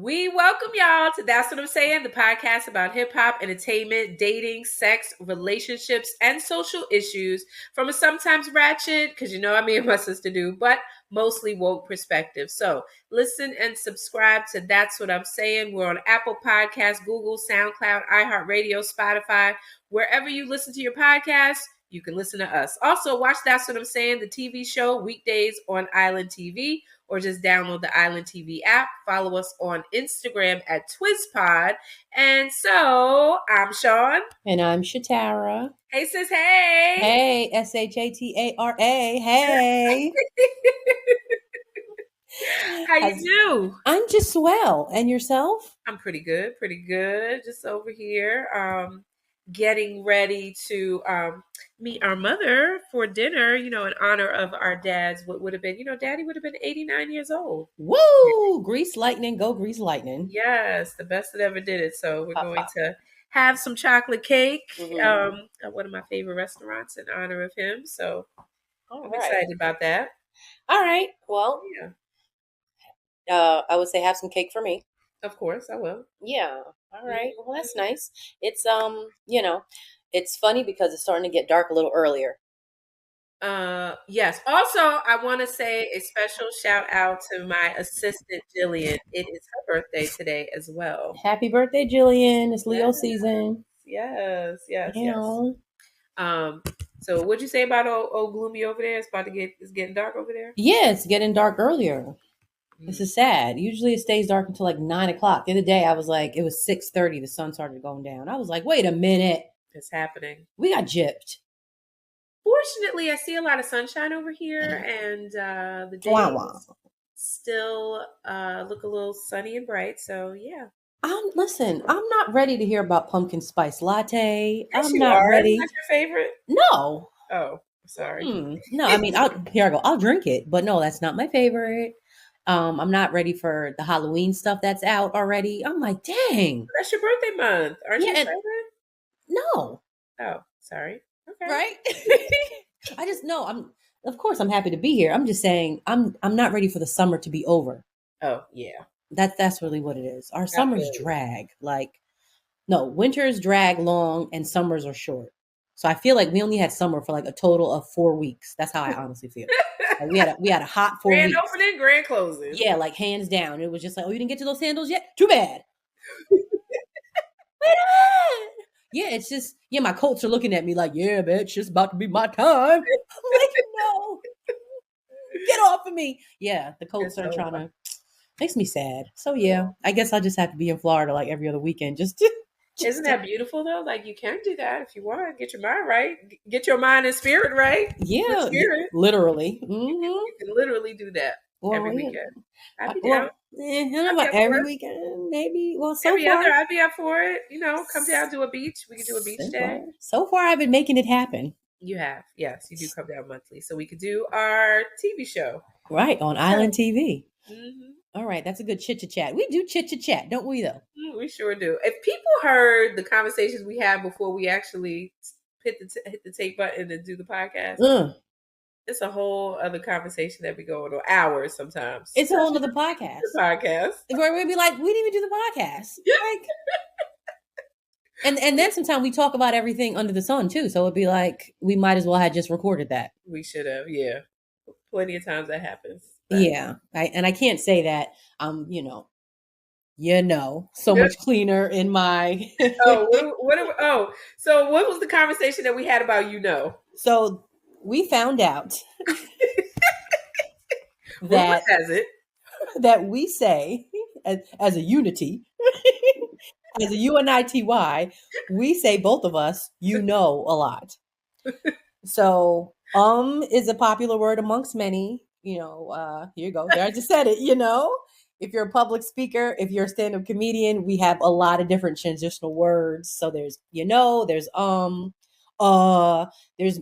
We welcome y'all to That's What I'm Saying, the podcast about hip hop, entertainment, dating, sex, relationships, and social issues from a sometimes ratchet, because you know what me and my sister do, but mostly woke perspective. So listen and subscribe to That's What I'm Saying. We're on Apple Podcasts, Google, SoundCloud, iHeartRadio, Spotify, wherever you listen to your podcasts. You can listen to us. Also, watch That's What I'm Saying, the TV show, weekdays on Island TV, or just download the Island TV app. Follow us on Instagram at TwizPod. And so, I'm Shaun. And I'm Shatara. Hey, sis, hey. Hey, Shatara. Hey. How you do? I'm just swell. And yourself? I'm pretty good. Just over here. Getting ready to meet our mother for dinner, in honor of our dad's what would have been, Daddy would have been 89 years old. Woo! Grease lightning, go grease lightning. Yes, the best that ever did it. So we're going to have some chocolate cake at one of my favorite restaurants in honor of him. So I'm excited about that. All right. Well, I would say have some cake for me. Of course, I will. Yeah. All right. Well, that's nice. It's it's funny because it's starting to get dark a little earlier. Yes. Also, I want to say a special shout out to my assistant Jillian. It is her birthday today as well. Happy birthday, Jillian! It's Leo season. Yes. So what'd you say about old gloomy over there? It's getting dark over there? Yeah, it's getting dark earlier. This is sad. Usually it stays dark until like 9 o'clock. The other day I was like, it was 6:30. The sun started going down. I was like, wait a minute. It's happening. We got gypped. Fortunately, I see a lot of sunshine over here, and the days still look a little sunny and bright. So yeah. Listen, I'm not ready to hear about pumpkin spice latte. Yes, I'm not ready. Is that your favorite? No. Oh, sorry. No, I mean, here I go. I'll drink it, but no, that's not my favorite. I'm not ready for the Halloween stuff that's out already. I'm like, dang. That's your birthday month. Aren't you excited? No. Oh, sorry. Okay. Right? I just know of course I'm happy to be here. I'm just saying I'm not ready for the summer to be over. Oh, yeah. That's really what it is. Our summers drag. Winters drag long and summers are short. So I feel like we only had summer for like a total of 4 weeks. That's how I honestly feel. Like we had a hot 4 weeks. Grand opening, grand closing. Yeah, like hands down. It was just like, oh, you didn't get to those sandals yet? Too bad. Yeah, it's just, my Colts are looking at me like, yeah, bitch, it's about to be my time. I'm like, no. Get off of me. Yeah, the Colts are trying to, makes me sad. So yeah, I guess I'll just have to be in Florida like every other weekend. Isn't that beautiful though? Like you can do that if you want. Get your mind right. Get your mind and spirit right. Yeah, literally. Mm-hmm. You can literally do that every weekend. I'd be down. Every weekend, maybe. Well, every other, I'd be up for it. Come down to a beach. We could do a beach day. So far, I've been making it happen. You have, yes. You do come down monthly, so we could do our TV show right on Island TV. Mm-hmm. All right, that's a good chit-chat. We do chit-chat, don't we, though? We sure do. If people heard the conversations we had before we actually hit the tape button and do the podcast, it's a whole other conversation that we go on hours sometimes. It's a whole other podcast. Where we'd be like, we didn't even do the podcast. And then sometimes we talk about everything under the sun, too. So it'd be like, we might as well have just recorded that. We should have, yeah. Plenty of times that happens. Yeah, I can't say that so much cleaner in my. So what was the conversation that we had about So we found out that we say as a unity, as a UNITY, we say both of us, a lot. So is a popular word amongst many. Here you go. There, I just said it, If you're a public speaker, if you're a stand-up comedian, we have a lot of different transitional words. So there's, there's there's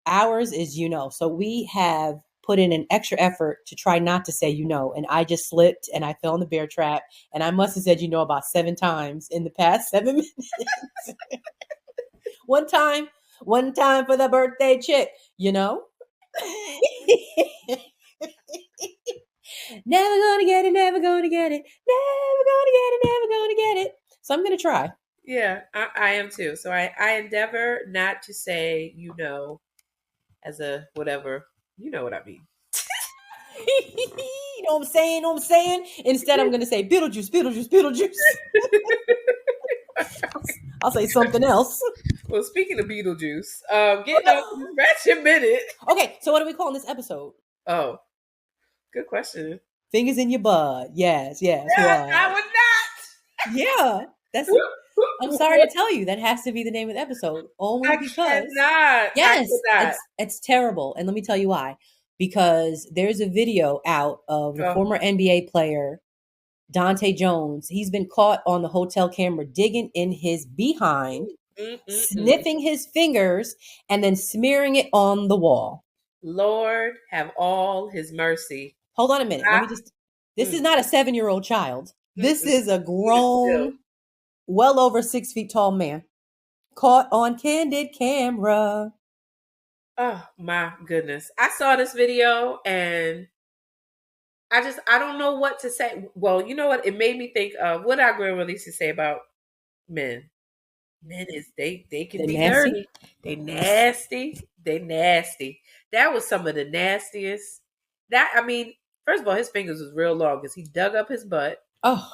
ours is, So we have put in an extra effort to try not to say, and I just slipped and I fell in the bear trap. And I must have said, about 7 times in the past 7 minutes. One time for the birthday chick, Never gonna get it, never gonna get it, never gonna get it, never gonna get it. So I'm gonna try. Yeah, I am too. So I endeavor not to say, as a whatever. You know what I mean. You know what I'm saying? Know what I'm saying? Instead, I'm gonna say Beetlejuice, Beetlejuice, Beetlejuice. I'll say something else. Well, speaking of Beetlejuice, getting on to this ratchet minute. Okay, so what are we calling this episode? Oh, good question. Fingers in your bud. Yes, yes. Yes, What? I would not. Yeah, that's. I'm sorry to tell you, that has to be the name of the episode. Only I because. cannot. Yes, I cannot. it's terrible, and let me tell you why. Because there's a video out of the former NBA player Dahntay Jones. He's been caught on the hotel camera digging in his behind, sniffing his fingers, and then smearing it on the wall. Lord have all his mercy. Hold on a minute. Let me just. This is not a 7-year-old child. This is a grown, well over 6 feet tall man caught on candid camera. Oh my goodness. I saw this video and I don't know what to say. Well, you know what? It made me think of what our grandmother used to say about men. Men is they can They're be nasty? dirty. They nasty. They nasty. That was some of the nastiest. First of all, his fingers was real long because he dug up his butt. Oh.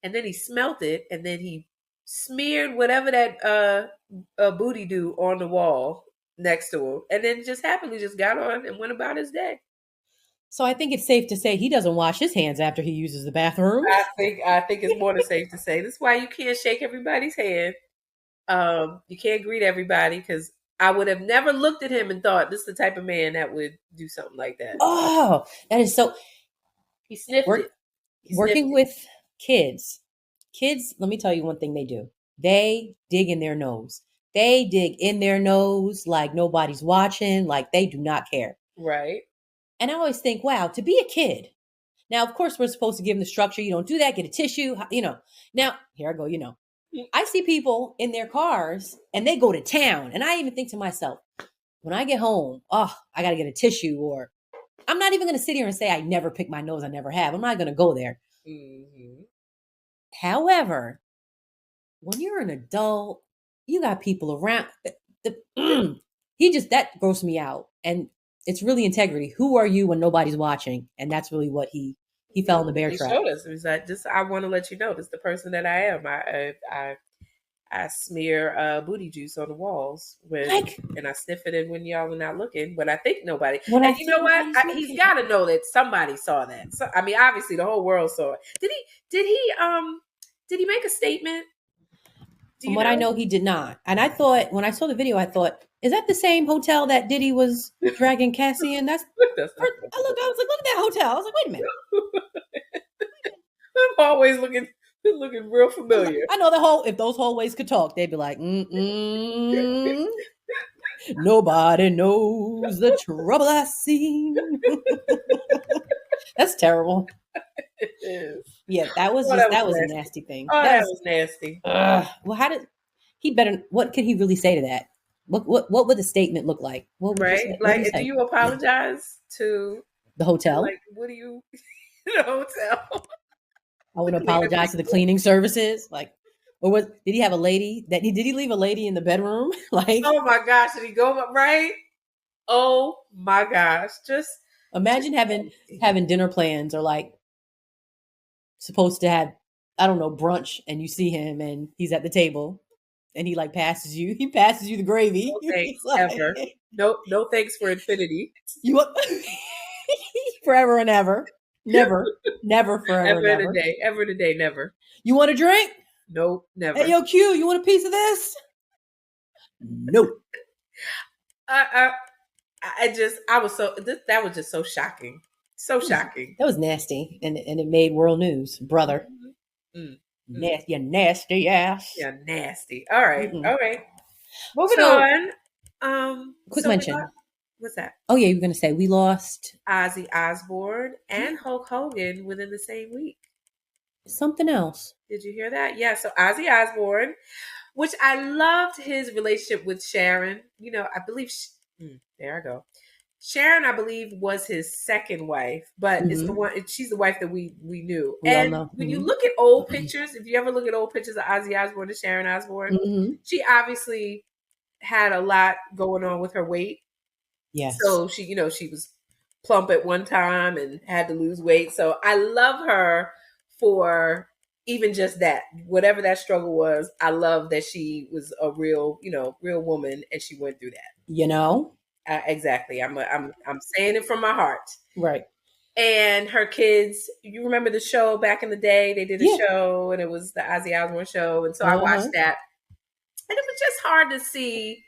And then he smelt it, and then he smeared whatever that booty do on the wall next to him, and then just happily just got on and went about his day. So I think it's safe to say he doesn't wash his hands after he uses the bathroom. I think it's more than safe to say. That's why you can't shake everybody's hand. You can't greet everybody because I would have never looked at him and thought this is the type of man that would do something like that. Oh, that is so. He sniffed it. Working with kids, let me tell you one thing they do. They dig in their nose. They dig in their nose like nobody's watching, like they do not care. Right. And I always think, wow, to be a kid. Now, of course, we're supposed to give them the structure. You don't do that. Get a tissue. Now, here I go, I see people in their cars and they go to town. And I even think to myself, when I get home, I got to get a tissue. Or I'm not even going to sit here and say I never pick my nose. I never have. I'm not going to go there. Mm-hmm. However, when you're an adult, you got people around. That grossed me out. And it's really integrity. Who are you when nobody's watching? And that's really what he fell in the bear trap. He showed us. He was like, I want to let you know, this is the person that I am. I smear booty juice on the walls and I sniff it in when y'all are not looking. But I think nobody. And you know what? He's got to know that somebody saw that. So obviously the whole world saw it. Did he make a statement? From what I know, he did not. And I thought, when I saw the video, I thought, is that the same hotel that Diddy was dragging Cassie in? I was like, look at that hotel. I was like, wait a minute. I'm always looking real familiar. I know if those hallways could talk, they'd be like, nobody knows the trouble I see. That's terrible. It is. Yeah, that was a nasty thing. Oh, that was nasty. Well, what could he really say to that? What would the statement look like? Right? Do you apologize to the hotel? Like, what do you the hotel? I want to apologize to the cleaning services. Like, did he have a lady did he leave a lady in the bedroom? Like, oh my gosh, did he go right? Oh my gosh. Just imagine having dinner plans or like supposed to have, I don't know, brunch, and you see him and he's at the table and he passes you the gravy. No thanks, ever. No thanks for infinity. You want forever and ever. Never forever and ever. Ever today, never. You want a drink? Nope, never. Hey, yo, Q, you want a piece of this? Nope. that was just so shocking. So shocking. That was nasty, and it made world news, brother. You nasty ass. Yeah, nasty. All right, all right. Moving on. Quick mention. What's that? Oh yeah, you were gonna say we lost Ozzy Osbourne and Hulk Hogan within the same week. Something else. Did you hear that? Yeah. So Ozzy Osbourne, which I loved his relationship with Sharon. I believe. There I go. Sharon, I believe, was his second wife, but it's the Mm-hmm. one. She's the wife that we knew. We all And know. when you Mm-hmm. look at old pictures, if you ever look at old pictures of Ozzy Osbourne and Sharon Osbourne, Mm-hmm. she obviously had a lot going on with her weight. Yes. So she, she was plump at one time and had to lose weight. So I love her for even just that, whatever that struggle was. I love that she was a real, real woman, and she went through that. You know? Exactly. I'm saying it from my heart. Right. And her kids, you remember the show back in the day? They did a Yeah. show, and it was the Ozzy Osbourne show, and so I watched Uh-huh. that, and it was just hard to see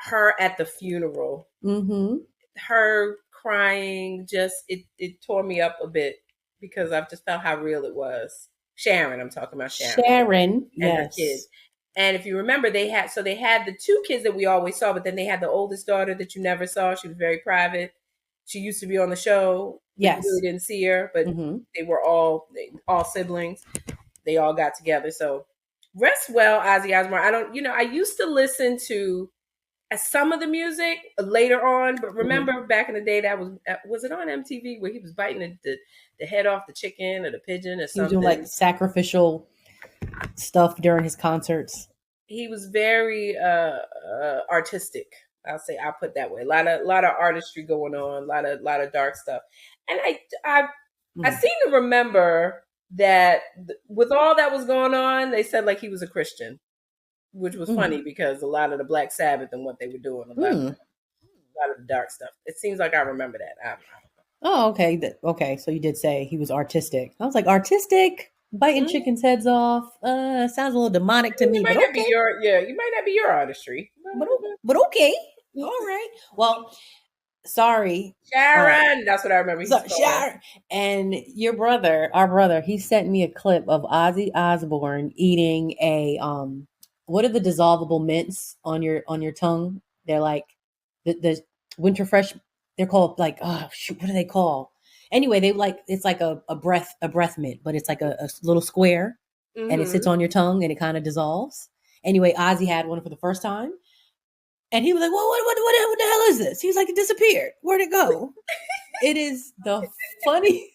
her at the funeral. Mm-hmm. Her crying just it tore me up a bit because I've just felt how real it was. Sharon, I'm talking about Sharon Sharon, and her kids. yes. And if you remember, they had the two kids that we always saw, but then they had the oldest daughter that you never saw. She was very private. She used to be on the show, but you really Yes. didn't see her. But Mm-hmm. they were all siblings. They all got together. So rest well, Ozzy Osbourne. I don't, I used to listen to some of the music later on, but Mm-hmm. remember back in the day that was it on MTV where he was biting the head off the chicken or the pigeon or He was doing like something? sacrificial stuff during his concerts. He was very artistic. I'll put that way. A lot of artistry going on, a lot of dark stuff. And I Mm. seem to remember that with all that was going on, they said like he was a Christian, which was Mm. funny because a lot of the Black Sabbath and what they were doing, Mm. a lot of the dark stuff. It seems like I remember that. I don't Oh, okay. Okay, so you did say he was artistic. I was like, artistic? Biting know. chickens' heads off? Sounds a little demonic to It me, but might not be okay. you might not be your artistry. But okay. All right. Well, sorry. Uh Sharon, that's what I remember he's so called. Sharon and your brother, our brother, he sent me a clip of Ozzy Osbourne eating a what are the dissolvable mints on your tongue? They're like the winter fresh, they're called like, oh shoot, what do they call? Anyway, they like, it's like a breath mint, but it's like a little square, and it sits Mm-hmm. on your tongue and it kind of dissolves. Anyway, Ozzy had one for the first time, and he was like, "Well, what the hell is this?" He was like, "It disappeared. Where'd it go?" It is the funny.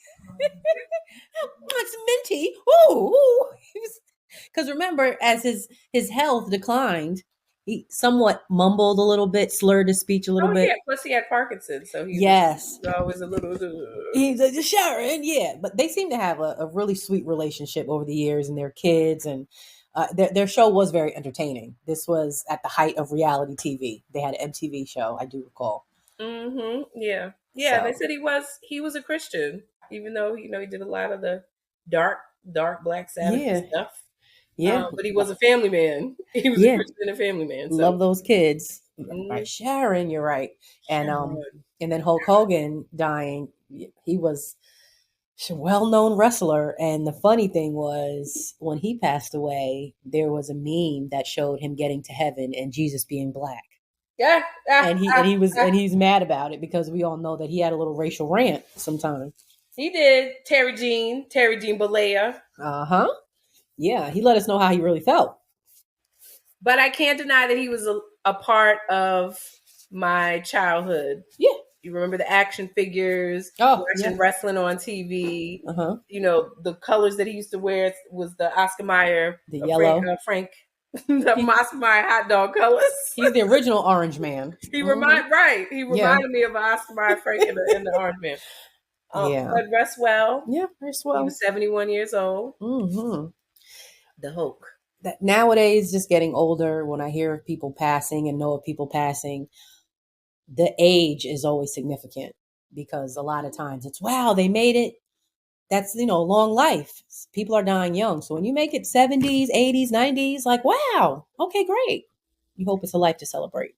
It's minty. Ooh, because remember, as his health declined, he somewhat mumbled a little bit, slurred his speech a little Oh yeah, bit. plus he had Parkinson's, so he was Yes, always a little. he's like Sharon, yeah. But they seem to have a really sweet relationship over the years, and their kids, and their show was very entertaining. This was at the height of reality TV. They had an MTV show, I do recall. Mm-hmm. Yeah, yeah. They So said he was a Christian, even though he did a lot of the dark Black Sabbath yeah, stuff. yeah, But he was a family man. He was a yeah. Christian and a family man. So Love those kids. Right, mm, Sharon, you're right. Sharon. And then Hulk Hogan dying, he was a well-known wrestler, and the funny thing was when he passed away, there was a meme that showed him getting to heaven and Jesus being black. Yeah. And he's mad about it because we all know that he had a little racial rant sometime. He did. Terry Jean Balea. Uh-huh. Yeah, he let us know how he really felt. But I can't deny that he was a part of my childhood. Yeah. You remember the action figures, Oh, watching yeah. wrestling on TV. Uh-huh. The colors that he used to wear was the Oscar Mayer, The Frank, yellow. the He, Oscar Mayer hot dog colors. he's the original orange man. He Mhm. Yeah. reminded me of Oscar Mayer Frank and the Orange Man. Yeah. But rest well. Yeah, very He swell. was 71 years old. Mm-hmm. The Hulk. That nowadays, just getting older, when I hear of people passing and know of people passing, the age is always significant because a lot of times it's, wow, they made it. That's, long life. People are dying young. So when you make it 70s, 80s, 90s, like, wow, okay, great. You hope it's a life to celebrate.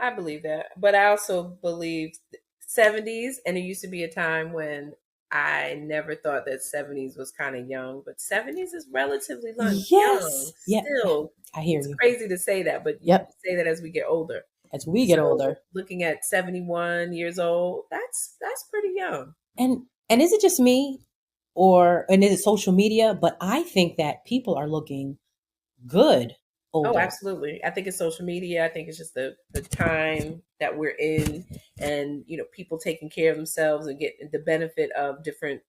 I believe that, but I also believe 70s, and it used to be a time when I never thought that 70s was kind of young, but 70s is relatively young Yes. Yeah. still. I hear It's you. crazy to say that, but you Yep. say that as we get older. As we get So older. looking at 71 years old, that's pretty young. And is it just me, and is it social media? But I think that people are looking good Oh, older. absolutely. I think it's social media. I think it's just the time that we're in, and people taking care of themselves and getting the benefit of different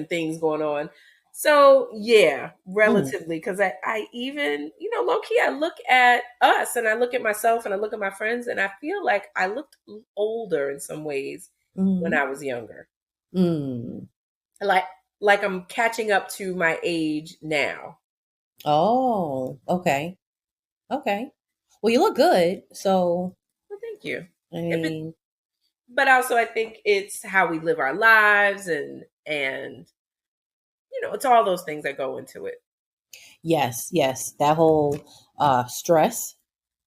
things going on. So yeah, Mm, relatively, because I even low key, I look at us and I look at myself and I look at my friends and I feel like I looked older in some ways when mm, I was younger. mm. Like like I'm catching up to my age now. Oh, okay. Okay. Well, you look good. So, Well, thank you. I If it, mean, but also I think it's how we live our lives, and it's all those things that go into it. yes, yes. That whole stress.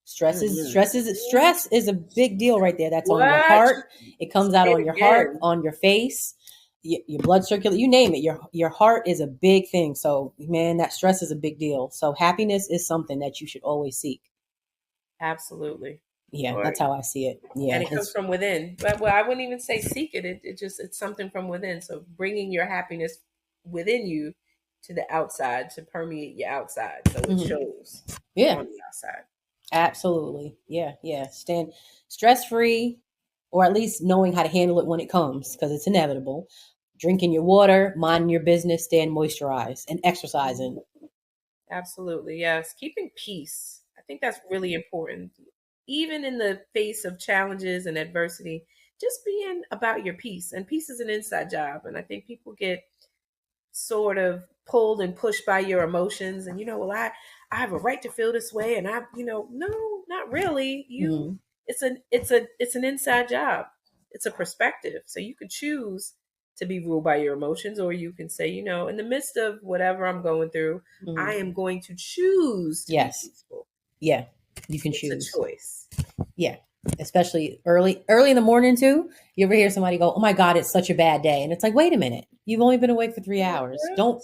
Mhm. Stress is a big deal right there. That's on your What? heart. It comes out Say on it your heart, again. on your face, your blood circulation, you name it. Your heart is a big thing. So, man, that stress is a big deal. So, happiness is something that you should always seek. Absolutely. Yeah, Or that's how I see it. and Yeah, it comes it's from within. But well, I wouldn't even say seek it. It's something from within. So bringing your happiness within you to the outside to permeate your outside, so it mhm. shows Yeah, on the outside. absolutely. Yeah, yeah. Stand stress free, or at least knowing how to handle it when it comes, because it's inevitable. Drinking your water, minding your business, staying moisturized, and exercising. Absolutely, yes. Keeping peace. I think that's really important. Even in the face of challenges and adversity, just being about your peace. And peace is an inside job. And I think people get sort of pulled and pushed by your emotions, and well, I have a right to feel this way, and no, not really. Hmm. It's an inside job. It's a perspective, so you can choose to be ruled by your emotions, or you can say, in the midst of whatever I'm going through, I Hmm. am going to choose to be Yes. peaceful. Yeah. You can It's a choose. choice. Yeah. Especially early in the morning too. You ever hear somebody go, "Oh my God, it's such a bad day," and it's like, wait a minute, you've only been awake for 3 hours. Don't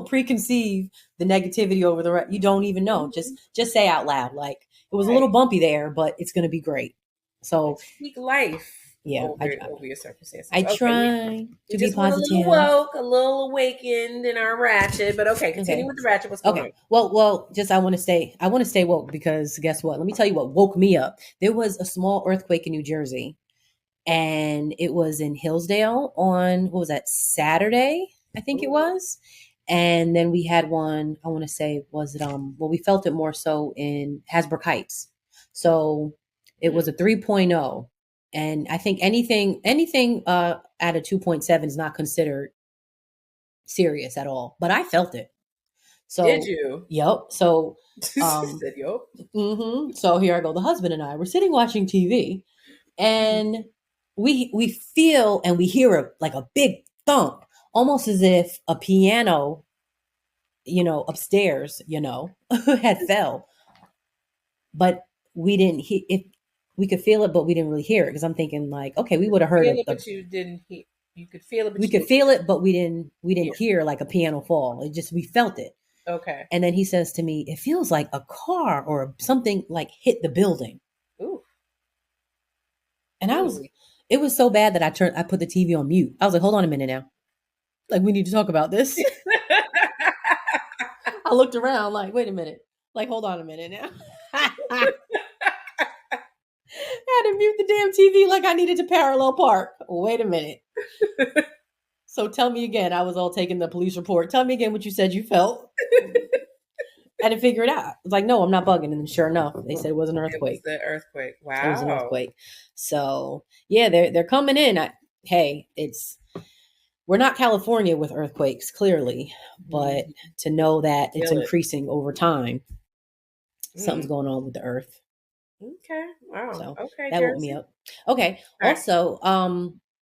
preconceive the negativity over the rest. You don't even know. Mhm. Just say out loud, like it was a little Right. bumpy there, but it's going to be great. Like, So speak life yeah, over your I circumstances. Okay, try we to be just went a little positive. woke, a little awakened in our ratchet, but okay, continue Okay. with the ratchet. What's going Okay. on? Well, just I want to stay woke because guess what? Let me tell you what woke me up. There was a small earthquake in New Jersey, and it was in Hillsdale on what was that, Saturday, I think it Ooh. was. And then we had one, I want to say, was it well, we felt it more so in Hasbrook Heights. So it was Hmm. a 3.0. And I think anything at a 2.7 is not considered serious at all. But I felt it. Did So, you? yep. So, She said, "Yo." so here I go. The husband and I were sitting watching TV, and we feel and we hear like a big thump, almost as if a piano, upstairs, had fell, but we didn't hear it. We could feel it, but we didn't really hear it because I'm thinking like, okay, we would have heard Feel it, a but you didn't hear. You could feel it, we but you could didn't feel it, but we didn't hear. hear like a piano fall. It just we felt it. Okay. And then he says to me, "It feels like a car or something like hit the building." Ooh. And Mm. it was so bad that I put the TV on mute. I was like, "Hold on a minute now. Like, we need to talk about this." I looked around like, "Wait a minute. Like, hold on a minute now." I had to mute the damn TV like I needed to parallel park. Wait a minute. So tell me again. I was all taking the police report. Tell me again what you said you felt. I had to figure it out. I was like, no, I'm not bugging. And then sure enough, they said it was an It was earthquake. the earthquake. It was an Wow. earthquake. So yeah, they're coming in. Hey, we're not California with earthquakes, clearly, but Mhm. to know that it's Feel it. increasing over time, something's Mm. going on with the earth. Okay. Wow. So Okay, that woke me Jersey. up. Okay. All right. Also,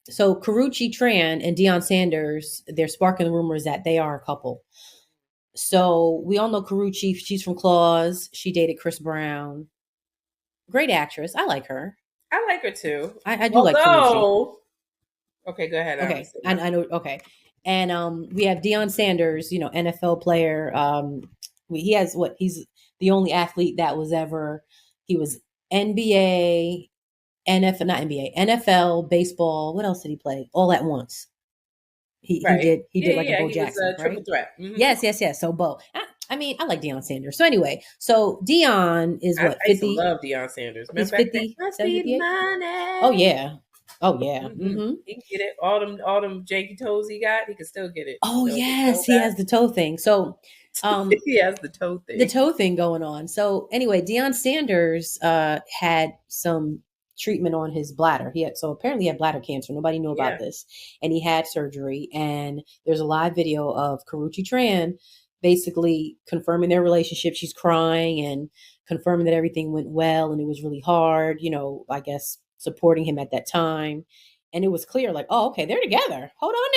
so Karuchi Tran and Deion Sanders, they're sparking rumors that they are a couple. So we all know Karuchi. She's from Claws. She dated Chris Brown. Great actress. I like her. I like her too. I do like Karuchi. Although, okay, go ahead. I'm Okay, listening now. I know. Okay, and we have Deion Sanders, NFL player. He has what? He's the only athlete that was ever. He was NBA, NFL, not NBA, NFL, baseball. What else did he play? All at once. He Right. did he Yeah, did like a yeah, yeah. Bo He was Jackson, a right? triple threat. Hmm. Yes. So Bo. I mean, I like Deion Sanders. So anyway, so Deion is I what, used to 50? love Deion Sanders. Matter of He's fact, 50, must 7, be 58? money. Oh yeah. Oh yeah. Mm-hmm. He can get it. All them janky toes he got, he can still get it. Oh So the yes, toe he has the toe thing. So guy, he has the toe the thing. toe thing going on. So anyway, Deion Sanders had some treatment on his bladder. Apparently he had bladder cancer. Nobody knew about Yeah. this, and he had surgery. And there's a live video of Karrueche Tran basically confirming their relationship. She's crying and confirming that everything went well, and it was really hard. I guess supporting him at that time, and it was clear, like, oh, okay, they're together. Hold on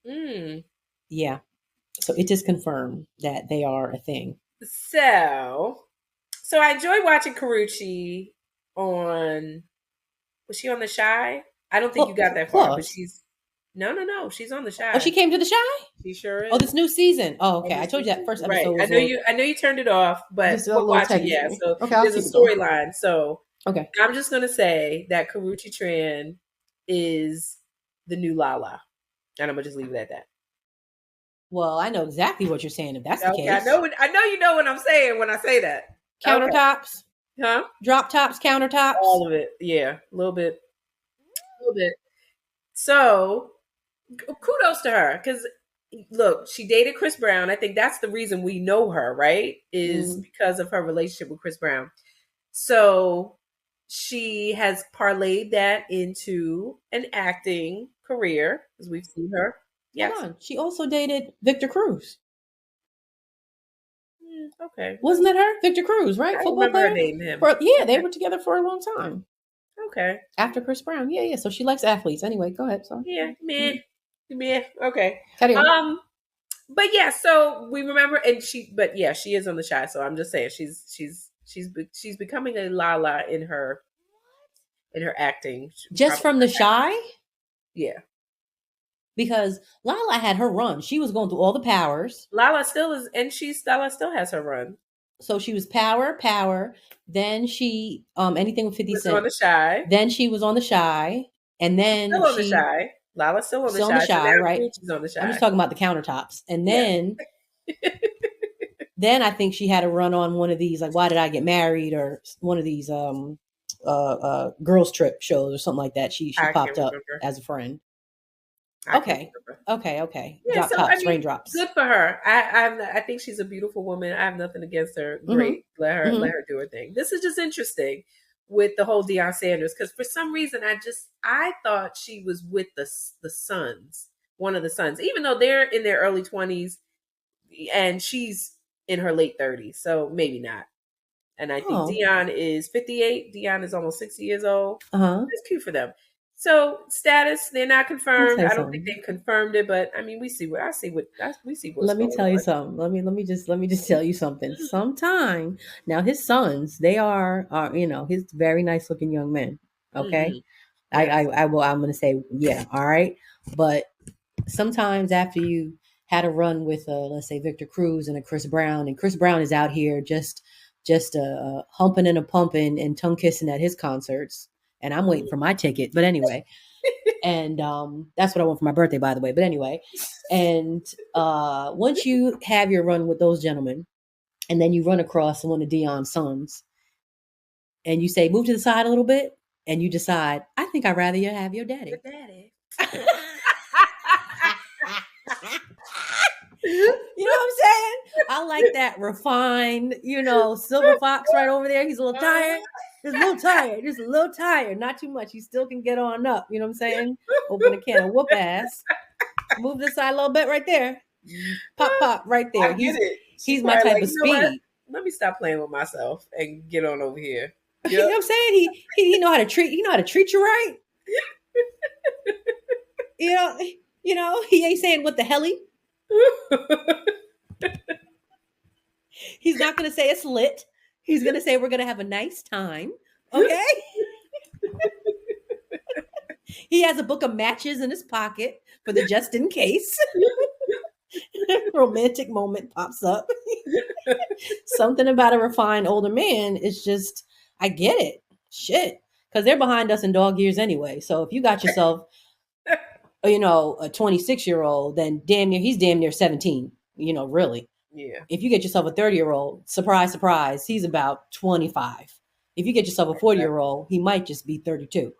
now. Yeah. So it just confirmed that they are a thing. So I enjoy watching Karrueche on. Was she on The Shy? I don't think you got that far, but Close. she's no. She's on The Shy. Oh, she came to The Shy? She sure is. Oh, this new season. Oh, okay. I told you that first episode was I know you turned it off, but just a we'll little watch it. techy Yeah. for me. So Okay, I'll there's a keep it going. storyline. So Okay. I'm just gonna say that Karrueche Tran is the new Lala, and I'm gonna just leave it at that. Well, I know exactly what you're saying. If that's the Okay, case, I know you know what I'm saying when I say that. countertops, Huh? drop tops, countertops. All of it. Yeah, a little bit. So kudos to her, because look, she dated Chris Brown. I think that's the reason we know her, right? Is because of her relationship with Chris Brown. So she has parlayed that into an acting career, as we've seen her. Yes. Hold on. She also dated Victor Cruz. Okay. Wasn't that her? Victor Cruz, right? I Football remember player? her name him. They were together for a long time. Okay. After Chris Brown. Yeah. So she likes athletes. Anyway, go ahead. Sorry. Yeah, meh. Okay. Carry on. But yeah, so we remember, she is on The Shy. So I'm just saying, she's becoming a Lala in her acting. Just from The Shy? Yeah. Because Lala had her run. She was going through all the powers. Lala still has her run. So she was power. Then she anything with 50 Cent on The Shy. Then she was on The Shy, and then still on The Shy. Lala's still on The Shy. On The Shy, so right? She's on The Shy. I'm just talking about the countertops, and then then I think she had a run on one of these, like Why Did I Get Married, or one of these girls trip shows or something like that. She popped up as a friend. Okay. Yeah, Drop tops, raindrops. Good for her. I think she's a beautiful woman. I have nothing against her. Great. Let her do her thing. This is just interesting with the whole Deion Sanders, because for some reason I thought she was with the sons, one of the sons, even though they're in their early 20s and she's in her late 30s. So maybe not. And I think Deion is 58. Deion is almost 60 years old. It's cute for them. So status, they're not confirmed. I don't think they've confirmed it, but I mean, we see what's Let me tell you something. Let me just tell you something. Sometime now, his sons, they are his very nice looking young men. Okay. I'm going to say, yeah. All right. But sometimes after you had a run with let's say Victor Cruz and a Chris Brown, and Chris Brown is out here just humping and a pumping and tongue kissing at his concerts. And I'm waiting for my ticket. But anyway, and that's what I want for my birthday, by the way. But anyway, and once you have your run with those gentlemen, and then you run across one of Deion's sons, and you say, move to the side a little bit, and you decide, I think I'd rather you have your daddy. Your daddy. You know what I'm saying? I like that refined, Silver Fox right over there. He's a little tired. Just a little tired. Not too much. He still can get on up. You know what I'm saying? Open a can of whoop ass. Move this side a little bit right there. Pop right there. I get it. He's my type of speed. Let me stop playing with myself and get on over here. Yep. You know what I'm saying? He know how to treat you right. He ain't saying what the helly. He's not going to say it's lit. He's going to say we're going to have a nice time. Okay? He has a book of matches in his pocket for the just in case. Romantic moment pops up. Something about a refined older man is just, I get it. Shit. Because they're behind us in dog years anyway. So if you got yourself, a 26-year-old, then he's damn near 17. Really. Yeah. If you get yourself a 30-year-old, surprise, surprise, he's about 25. If you get yourself a 40-year-old, he might just be 32.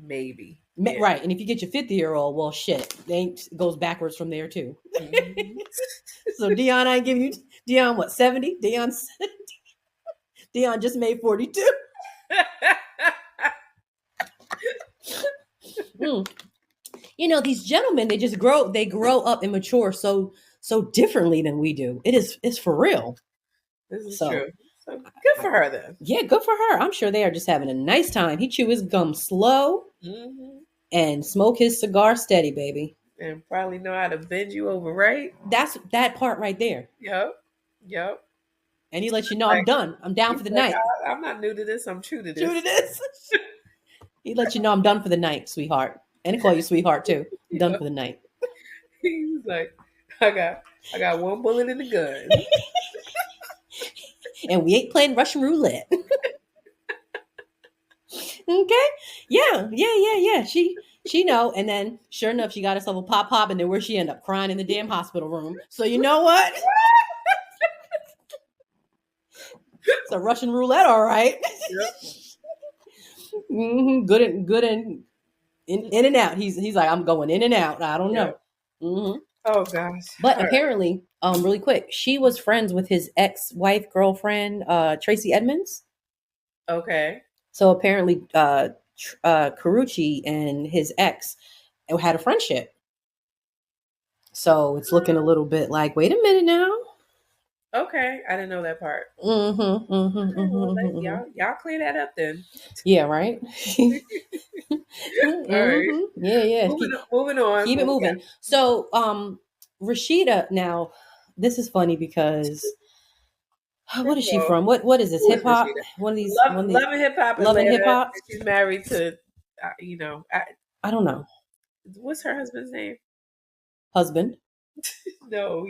Maybe. Yeah. Right. And if you get your 50-year-old, well, shit, it goes backwards from there too. Mm-hmm. So Dion, I ain't giving you Dion what 70? Dion just made 42. You know, these gentlemen, they grow up and mature so differently than we do. It's for real. This is true. So good for her then. Yeah, good for her. I'm sure they are just having a nice time. He chew his gum slow and smoke his cigar steady, baby. And probably know how to bend you over, right? That's that part right there. Yep. And he lets you know, I'm done. I'm down for the night. I'm not new to this. I'm true to this. True to this. He lets you know, I'm done for the night, sweetheart. And he call you sweetheart too. I'm done for the night. He's like, I got one bullet in the gun. And we ain't playing Russian roulette. Okay. Yeah. She know. And then sure enough, she got herself a pop, and then where she end up crying in the damn hospital room. So you know what? It's a Russian roulette, all right. Yep. Good and in and out. He's like, I'm going in and out. I don't know. Mm-hmm. Oh gosh. But apparently, really quick, she was friends with his ex-wife girlfriend, Tracy Edmonds. Okay. So apparently, Carucci and his ex had a friendship. So it's looking a little bit like, wait a minute now. Okay, I didn't know that part. Y'all clear that up then. Yeah, right. All right. Yeah. Moving on. Keep it moving. So, Rashida. Now, this is funny because what is she from? What is this? Hip hop? One of these. Love and hip hop. Love and hip hop. She's married to, I don't know. What's her husband's name? Husband? No,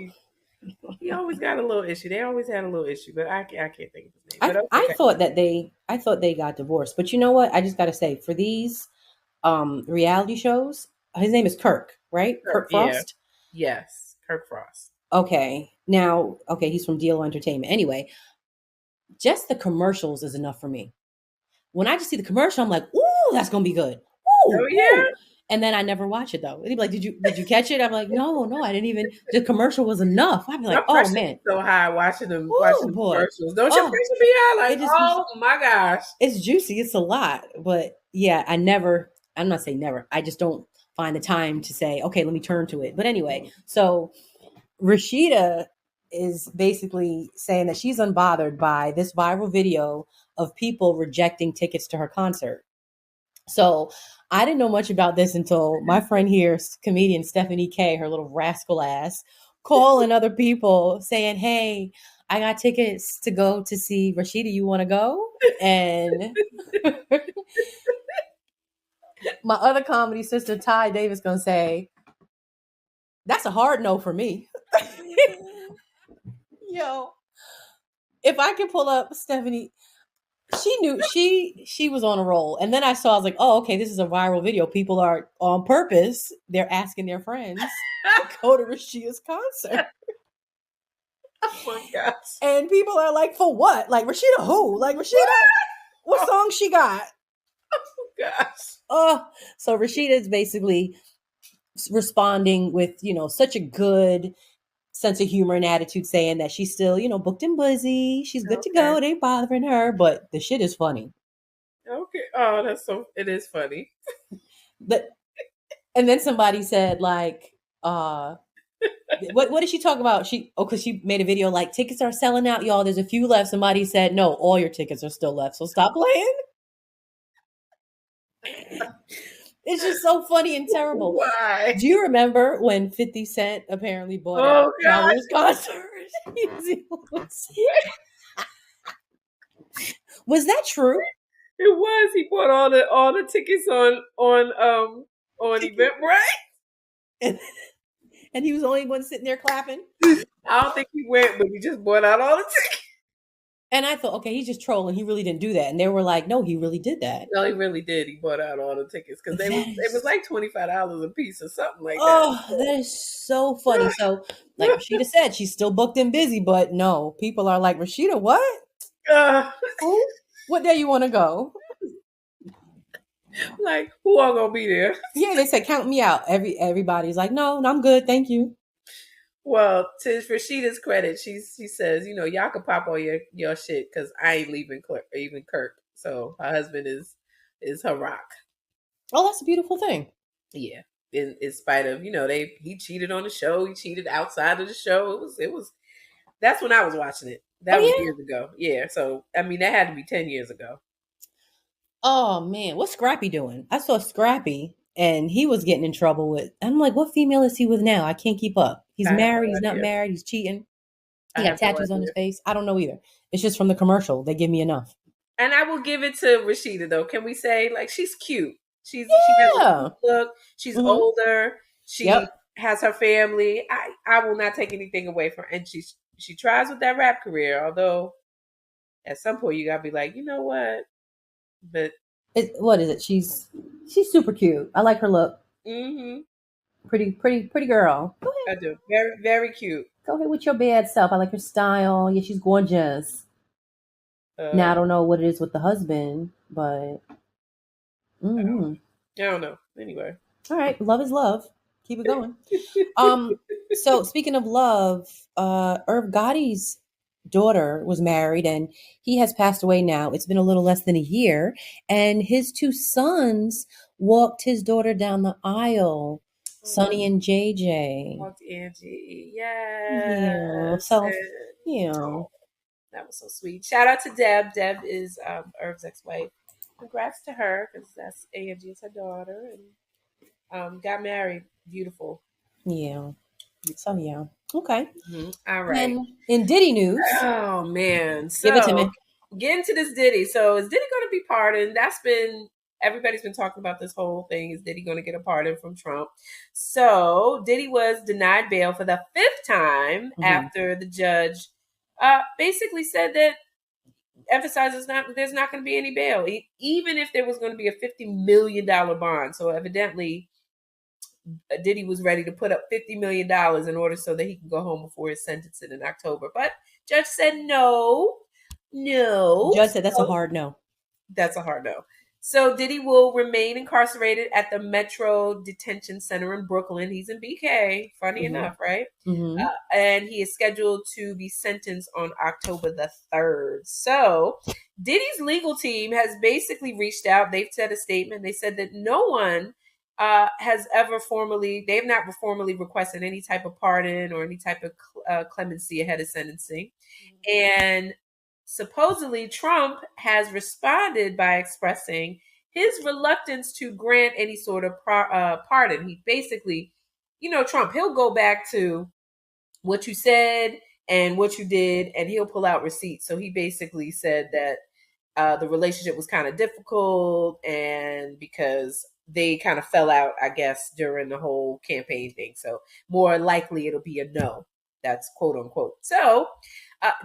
he always got a little issue. They always had a little issue, but I can't think of his name. I thought they got divorced, but you know what? I just got to say, for these reality shows, his name is Kirk, right? Kirk Frost. Yeah. Yes, Kirk Frost. Okay, now, he's from DLO Entertainment. Anyway, just the commercials is enough for me. When I just see the commercial, I'm like, ooh, that's gonna be good. Ooh, yeah. Ooh. And then I never watch it though. He'd be like, did you catch it? I'm like, no, I didn't even. The commercial was enough. I'd be like, oh man, so high watching them commercials. Don't your pressure be high? Like, my gosh, it's juicy. It's a lot, but yeah, I'm not saying never. I just don't find the time to say, okay, let me turn to it. But anyway, so Rashida is basically saying that she's unbothered by this viral video of people rejecting tickets to her concert. So I didn't know much about this until my friend here, comedian Stephanie K, her little rascal ass, calling other people saying, hey, I got tickets to go to see Rashida. You want to go? And my other comedy sister, Ty Davis, going to say, that's a hard no for me. Yo, if I could pull up Stephanie, she knew she was on a roll. And then I was like, oh, okay, this is a viral video. People are on purpose. They're asking their friends to go to Rashida's concert. Oh my gosh. And people are like, for what? Like, Rashida who? Like, Rashida, what song she got? Oh gosh. So Rashida is basically responding with, such a good sense of humor and attitude, saying that she's still, booked and busy. She's good to go. It ain't bothering her, but the shit is funny. Okay. Oh, it is funny. And then somebody said, like, what did she talk about? Because she made a video like, tickets are selling out, y'all. There's a few left. Somebody said, no, all your tickets are still left. So stop playing. It's just so funny and terrible. Why? Do you remember when 50 Cent apparently bought out Ja Rule's concert? Was that true? It was. He bought all the tickets on Eventbrite. And he was the only one sitting there clapping? I don't think he went, but he just bought out all the tickets. And I thought, okay, he's just trolling. He really didn't do that. And they were like, no, he really did that. No, he really did. He bought out all the tickets because That it was is, like $25 a piece or something like that. oh, that is so funny. So, like Rashida said, she's still booked and busy, but no, people are like, Rashida, what? Uh, Who? What day you want to go? like, who all gonna be there? Yeah, they said, count me out. Everybody's like, no, I'm good. Thank you. Well, to Rashida's credit, she says, y'all can pop all your shit because I ain't leaving even Kirk. So her husband is her rock. Oh, that's a beautiful thing. Yeah. In spite of, he cheated on the show, he cheated outside of the show. It was that's when I was watching it. That was years ago. Yeah. So I mean that had to be 10 years ago. Oh man, what's Scrappy doing? I saw Scrappy and he was getting in trouble with. I'm like, what female is he with now? I can't keep up. He's married. He's not married. He's cheating. He got tattoos on his face. I don't know either. It's just from the commercial. They give me enough. And I will give it to Rashida though. Can we say like she's cute? She has a cute look. She's older. She has her family. I will not take anything away from her. And she tries with that rap career. Although at some point you gotta be like, you know what? But what is it? She's super cute. I like her look. Mm-hmm. Pretty girl. Go ahead. I do. Very, very cute. Go ahead with your bad self. I like her style. Yeah, she's gorgeous. Now I don't know what it is with the husband, but I don't know. Anyway. All right. Love is love. Keep it going. So speaking of love, Irv Gotti's daughter was married and he has passed away now. It's been a little less than a year. And his two sons walked his daughter down the aisle. Sonny and JJ. Walked Angie. Yeah. So, that was so sweet. Shout out to Deb. Deb is Irv's ex-wife. Congrats to her because that's Angie, is her daughter, and got married. Beautiful. Yeah. So yeah. Okay. Mm-hmm. All right. And in Diddy news. Oh man. So give it to me. Get into this Diddy. So is Diddy going to be pardoned? Everybody's been talking about this whole thing. Is Diddy going to get a pardon from Trump? So Diddy was denied bail for the 5th time after the judge basically said that emphasizes there's not going to be any bail, even if there was going to be a $50 million bond. So evidently, Diddy was ready to put up $50 million in order so that he can go home before his sentencing in October. But judge said no. Judge said that's a hard no. That's a hard no. So Diddy will remain incarcerated at the Metro Detention Center in Brooklyn. He's in BK, funny enough, right? And he is scheduled to be sentenced on October the 3rd. So Diddy's legal team has basically reached out. They've said a statement. They said that no one they've not formally requested any type of pardon or any type of clemency ahead of sentencing. And supposedly, Trump has responded by expressing his reluctance to grant any sort of pardon. He basically, Trump, he'll go back to what you said and what you did, and he'll pull out receipts. So he basically said that the relationship was kind of difficult, and because they kind of fell out, I guess, during the whole campaign thing. So more likely it'll be a no. That's quote unquote. So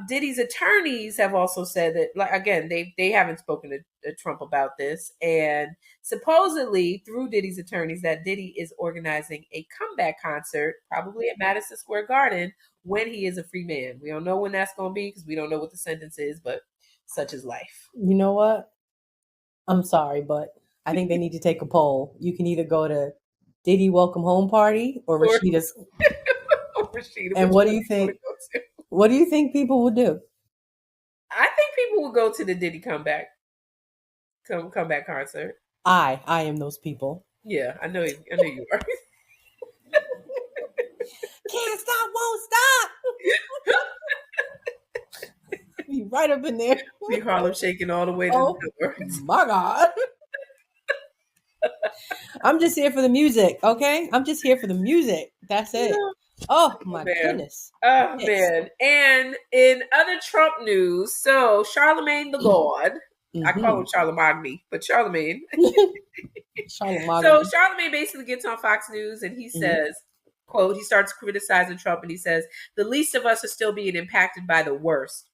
Diddy's attorneys have also said that, like, again, they haven't spoken to Trump about this, and supposedly through Diddy's attorneys that Diddy is organizing a comeback concert, probably at Madison Square Garden, when he is a free man. We don't know when that's going to be because we don't know what the sentence is, but such is life. You know what? I'm sorry, but I think they need to take a poll. You can either go to Diddy Welcome Home Party or Rashida's. Rashida, and what do you think? What do you think people will do? I think people will go to the Diddy comeback concert. I am those people. Yeah, I know you are. Can't stop, won't stop. Be right up in there. Be Harlem shaking all the way to the door. My God. I'm just here for the music, okay? I'm just here for the music. That's it. Oh my goodness. Oh man. And in other Trump news, so Charlemagne the God, I call him Charlemagne, but Charlemagne. So Charlemagne basically gets on Fox News and he says, quote, he starts criticizing Trump and he says, the least of us are still being impacted by the worst.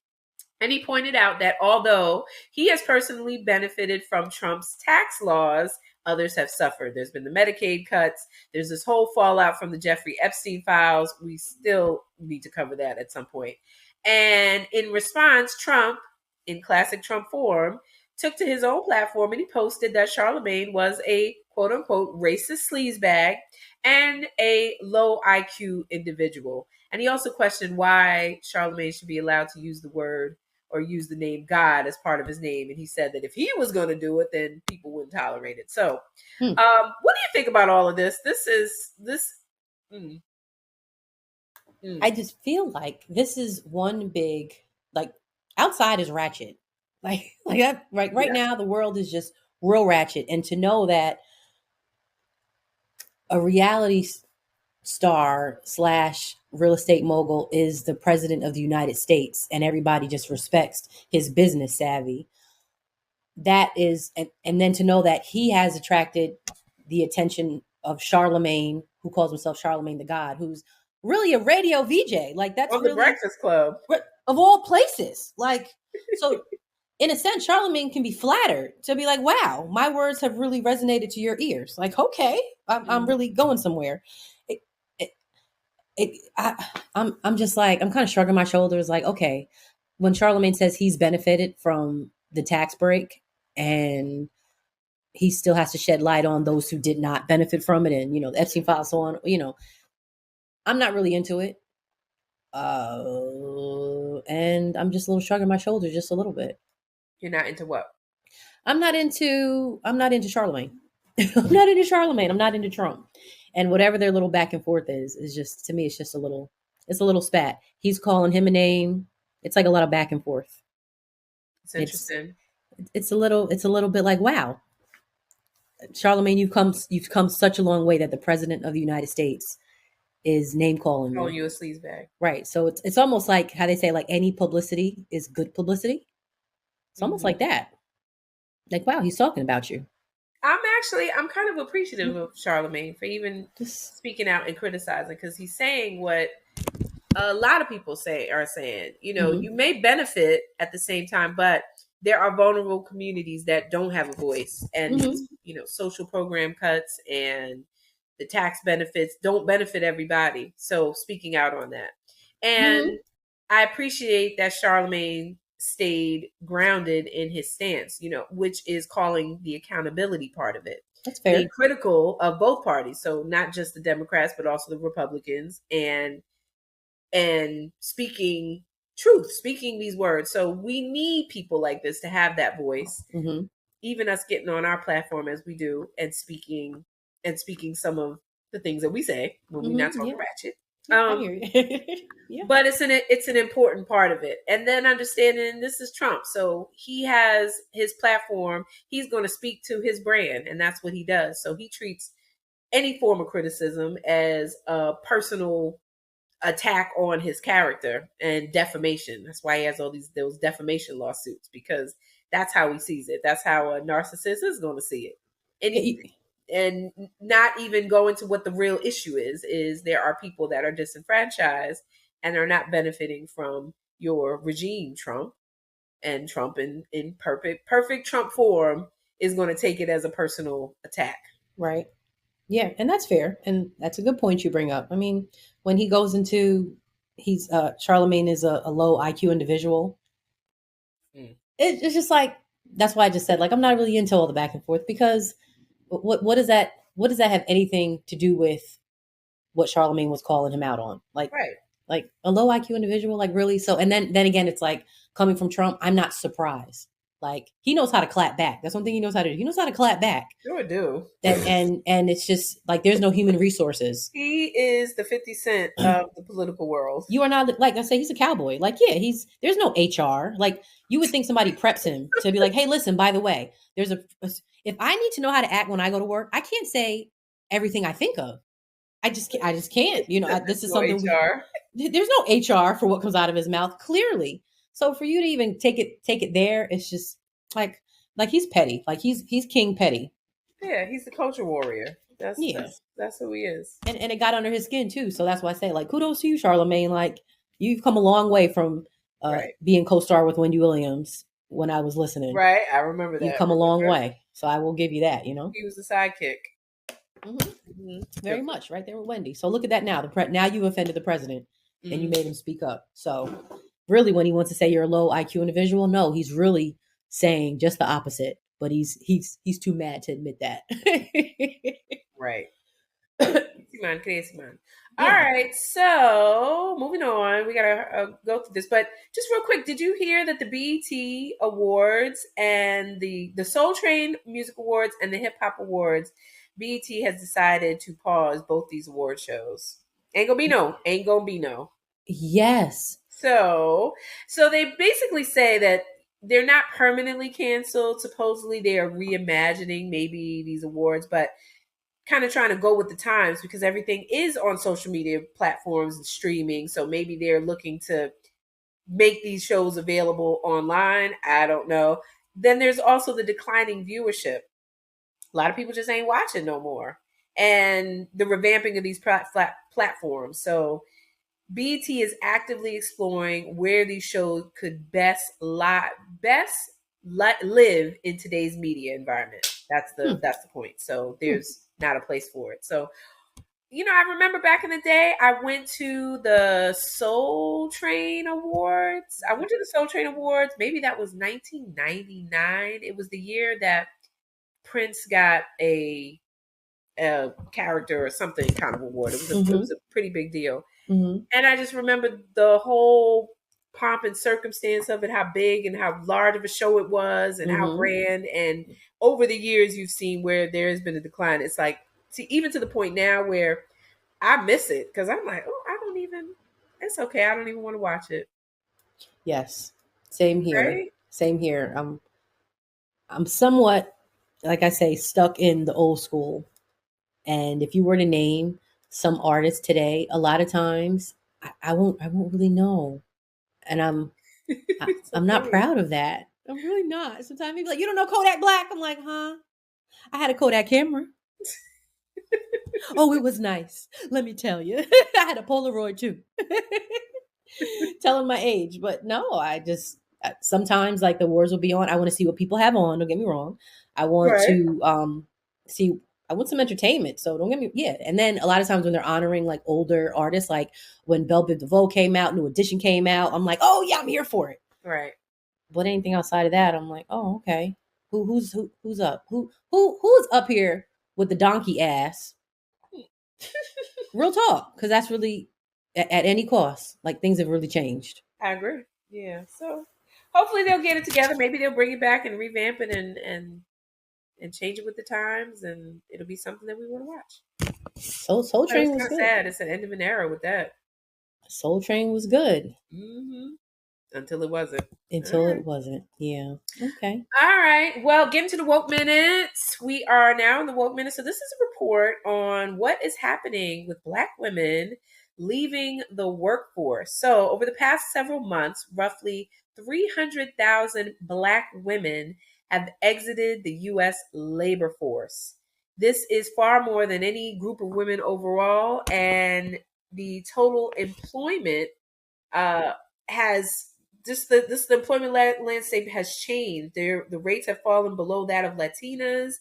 And he pointed out that although he has personally benefited from Trump's tax laws, others have suffered. There's been the Medicaid cuts. There's this whole fallout from the Jeffrey Epstein files. We still need to cover that at some point. And in response, Trump, in classic Trump form, took to his own platform and he posted that Charlemagne was a quote unquote racist sleazebag and a low IQ individual. And he also questioned why Charlemagne should be allowed to use the word or use the name God as part of his name. And he said that if he was going to do it, then people wouldn't tolerate it. So, what do you think about all of this? I just feel like this is one big, like, outside is ratchet. Like that, right now, the world is just real ratchet. And to know that a reality star / real estate mogul is the president of the United States and everybody just respects his business savvy. That is, and then to know that he has attracted the attention of Charlemagne, who calls himself Charlemagne the God, who's really a radio VJ. Like, that's on the really Breakfast Club of all places. Like, so in a sense, Charlemagne can be flattered to be like, wow, my words have really resonated to your ears. Like, okay, I'm really going somewhere. I'm just like, I'm kind of shrugging my shoulders. Like, okay, when Charlemagne says he's benefited from the tax break and he still has to shed light on those who did not benefit from it, and the Epstein files, so on, I'm not really into it. And I'm just a little shrugging my shoulders just a little bit. You're not into what? I'm not into Charlemagne. I'm not into Charlemagne. I'm not into Trump. And whatever their little back and forth is just, to me, it's just a little spat. He's calling him a name. It's like a lot of back and forth. It's interesting. It's a little bit like, wow, Charlemagne, you've come such a long way that the president of the United States is name calling you a sleazebag. Right. So it's almost like how they say, like, any publicity is good publicity. It's almost like that. Like, wow, he's talking about you. I'm kind of appreciative of Charlemagne for even speaking out and criticizing, because he's saying what a lot of people are saying. You may benefit at the same time, but there are vulnerable communities that don't have a voice, and social program cuts and the tax benefits don't benefit everybody. So speaking out on that, and I appreciate that Charlemagne stayed grounded in his stance, which is calling the accountability part of it. That's fair. Being critical of both parties. So not just the Democrats, but also the Republicans, and speaking truth, speaking these words. So we need people like this to have that voice. Even us getting on our platform as we do and speaking some of the things that we say when we're not talking ratchet. I hear you. But it's an important part of it. And then understanding this is Trump. So he has his platform. He's going to speak to his brand, and that's what he does. So he treats any form of criticism as a personal attack on his character and defamation. That's why he has those defamation lawsuits, because that's how he sees it. That's how a narcissist is going to see it. And not even go into what the real issue is there are people that are disenfranchised and are not benefiting from your regime, Trump. And Trump in perfect Trump form is going to take it as a personal attack. Right. Yeah, and that's fair. And that's a good point you bring up. I mean, when he goes into, Charlemagne is a low IQ individual. It's just like, that's why I just said, like, I'm not really into all the back and forth, because what does that have anything to do with what Charlemagne was calling him out on? Like, right. Like a low IQ individual, like, really? So, and then again, it's like, coming from Trump, I'm not surprised. Like, he knows how to clap back. That's one thing he knows how to do. He knows how to clap back. Sure do. And it's just like, there's no human resources. He is the 50 Cent of the political world. You are not, like I say, he's a cowboy. Like, yeah, there's no HR. Like, you would think somebody preps him to be like, hey, listen, by the way, if I need to know how to act when I go to work, I can't say everything I think of. I just can't. This is something there's no HR for what comes out of his mouth, clearly. So for you to even take it there, it's just like he's petty. Like, he's King Petty. Yeah, he's the culture warrior. That's who he is. And it got under his skin too. So that's why I say, like, kudos to you, Charlemagne. Like, you've come a long way from Right. being co-star with Wendy Williams when I was listening. Right. I remember You've that. come a long Remember? way. So I will give you that, you know? He was the sidekick. Very much right there with Wendy. So look at that now. Now you offended the president and you made him speak up. So really, when he wants to say you're a low IQ individual, no, he's really saying just the opposite. But he's too mad to admit that. Right. Crazy man. All right, so moving on, we gotta go through this, but just real quick, did you hear that the BET Awards and the Soul Train Music Awards and the Hip Hop Awards, BET has decided to pause both these award shows. Ain't gonna be no. Yes. So they basically say that they're not permanently canceled. Supposedly, they are reimagining maybe these awards, but kind of trying to go with the times because everything is on social media platforms and streaming. So maybe they're looking to make these shows available online. I don't know. Then there's also the declining viewership. A lot of people just ain't watching no more. And the revamping of these platforms. So BET is actively exploring where these shows could best live in today's media environment. That's the point. So there's not a place for it. So, I remember back in the day, I went to the Soul Train Awards. Maybe that was 1999. It was the year that Prince got a character or something kind of award. It was a pretty big deal. And I just remember the whole pomp and circumstance of it, how big and how large of a show it was and how grand. And over the years, you've seen where there has been a decline. It's like, even to the point now where I miss it because I'm like, it's okay. I don't even want to watch it. Yes. Same here. Right? Same here. I'm somewhat, like I say, stuck in the old school. And if you were to name some artists today, a lot of times I won't really know. And I'm not proud of that. I'm really not. Sometimes people like, you don't know Kodak Black. I'm like, huh? I had a Kodak camera. Oh, it was nice. Let me tell you. I had a Polaroid too. Telling my age, but no, I just sometimes like the wars will be on. I want to see what people have on. Don't get me wrong. I want to see. I want some entertainment. So don't get me And then a lot of times when they're honoring like older artists, like when Belle Biv DeVoe came out, New Edition came out, I'm like, oh yeah, I'm here for it. Right. But anything outside of that, I'm like, oh okay. Who's up? Who's up here with the donkey ass? Real talk, because that's really at any cost. Like things have really changed. I agree. Yeah. So hopefully they'll get it together. Maybe they'll bring it back and revamp it and change it with the times, and it'll be something that we want to watch. Soul Train was good. Sad. It's an end of an era with that. Soul Train was good. Until it wasn't. It wasn't. Yeah. Okay. All right. Well, getting to the woke minutes. We are now in the woke minute. So this is a report on what is happening with Black women leaving the workforce. So over the past several months, roughly 300,000 Black women have exited the U.S. labor force. This is far more than any group of women overall, and the total employment has the employment landscape has changed. The rates have fallen below that of Latinas,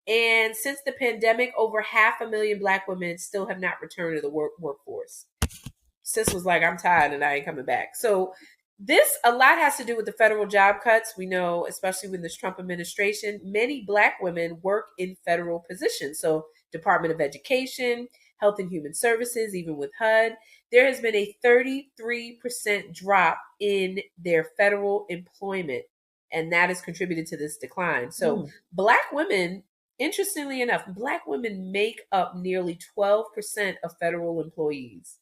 and since the pandemic, over 500,000 Black women still have not returned to the workforce. Sis was like, I'm tired and I ain't coming back. So a lot has to do with the federal job cuts. We know, especially with this Trump administration, many Black women work in federal positions. So Department of Education, Health and Human Services, even with HUD, there has been a 33% drop in their federal employment. And that has contributed to this decline. So Black women, interestingly enough, Black women make up nearly 12% of federal employees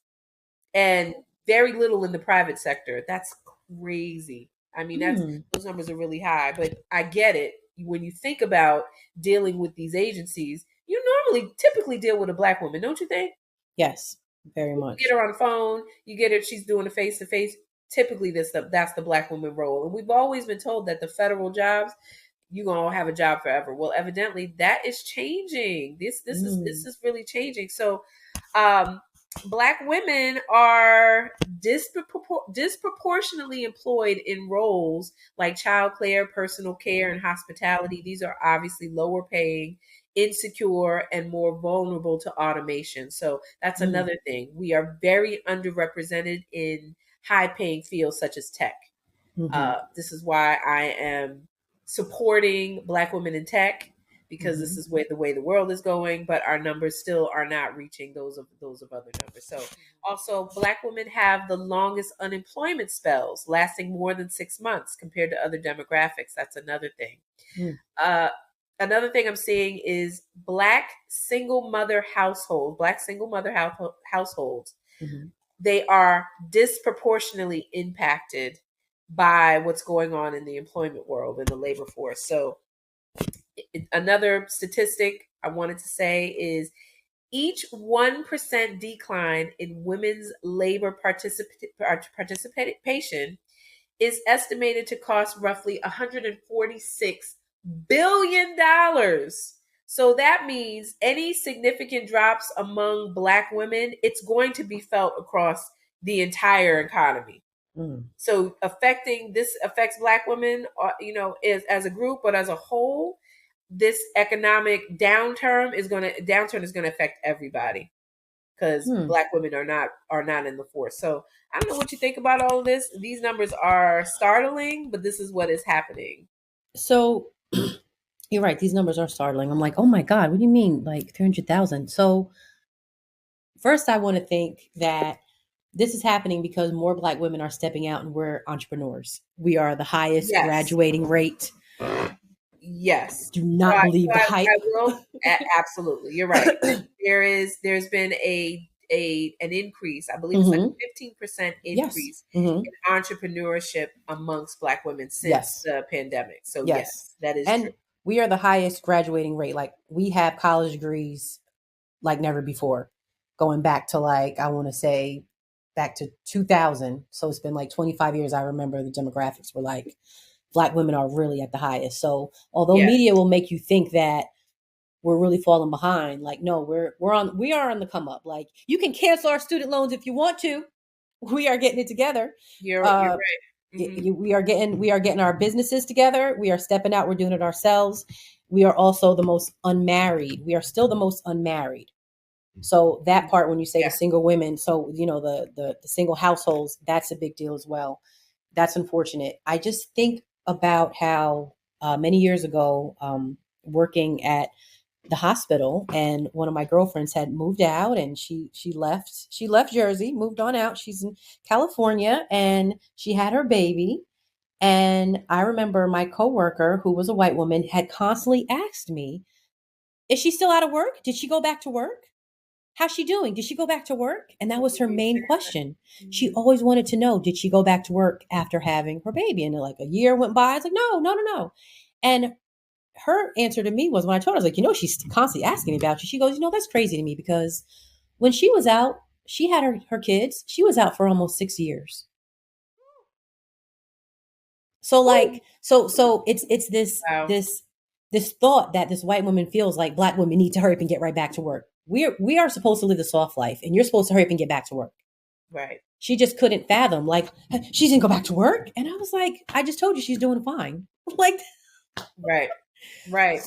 and very little in the private sector. That's crazy. I mean, those numbers are really high, but I get it. When you think about dealing with these agencies, you typically deal with a Black woman, don't you think? Yes, very much. You get her on the phone, you get her, she's doing a face-to-face. Typically, that's the Black woman role. And we've always been told that the federal jobs, you're going to have a job forever. Well, evidently that is changing. This is really changing. So Black women are disproportionately employed in roles like childcare, personal care, and hospitality. These are obviously lower paying, insecure, and more vulnerable to automation. So that's Mm. another thing. We are very underrepresented in high paying fields such as tech. Mm-hmm. This is why I am supporting Black women in tech, because this Mm-hmm. is where the way the world is going, but our numbers still are not reaching those of other numbers. So also, Black women have the longest unemployment spells, lasting more than 6 months compared to other demographics. That's another thing. Mm. Uh, Another thing I'm seeing is Black single mother households. Mm-hmm. They are disproportionately impacted by what's going on in the employment world and the labor force. So another statistic I wanted to say is each 1% decline in women's labor participation is estimated to cost roughly $146 billion. So that means any significant drops among Black women, it's going to be felt across the entire economy. Mm. So this affects Black women, as a group, but as a whole, this economic downturn is going to affect everybody, because Mm. Black women are not in the force. So I don't know what you think about all of this. These numbers are startling, but this is what is happening. So you're right. These numbers are startling. I'm like, oh my God, what do you mean, like 300,000? So first, I want to think that this is happening because more Black women are stepping out and we're entrepreneurs. We are the highest Yes, graduating rate. yes. Do So not believe the I hype. will absolutely. You're right. There's been an increase. I believe it's like Mm-hmm. a 15% Yes. increase Mm-hmm. in entrepreneurship amongst Black women since Yes. the pandemic. So Yes. yes, that is true. And we are the highest graduating rate. Like we have college degrees like never before, going back to like, I want to say back to 2000. So it's been like 25 years. I remember the demographics were like Black women are really at the highest. So although Yes, media will make you think that we're really falling behind, like, no, we are on the come up. Like you can cancel our student loans if you want to. We are getting it together. you're Uh, right. Hmm. we are getting our businesses together. We are stepping out. We're doing it ourselves. We are also the most unmarried. We are still the most unmarried. So that part, when you say the Yeah. single women, so the single households, that's a big deal as well. That's unfortunate. I just think about how many years ago, working at the hospital, and one of my girlfriends had moved out, and she left Jersey, moved on out. She's in California, and she had her baby. And I remember my coworker, who was a white woman, had constantly asked me, "Is she still out of work? Did she go back to work? How's she doing? Did she go back to work?" And that was her main question. She Mhm. always wanted to know, did she go back to work after having her baby? And like a year went by. I was like, no, no, no, no. And her answer to me was, when I told her, I was like, she's constantly asking me about you. She goes, that's crazy to me, because when she was out, she had her kids. She was out for almost 6 years. So Woo. like, so it's this Wow. this this thought that this white woman feels like Black women need to hurry up and get right back to work. We are supposed to live the soft life, and you're supposed to hurry up and get back to work. Right. She just couldn't fathom, like, she didn't go back to work. And I was like, I just told you she's doing fine. Like, Right. Right.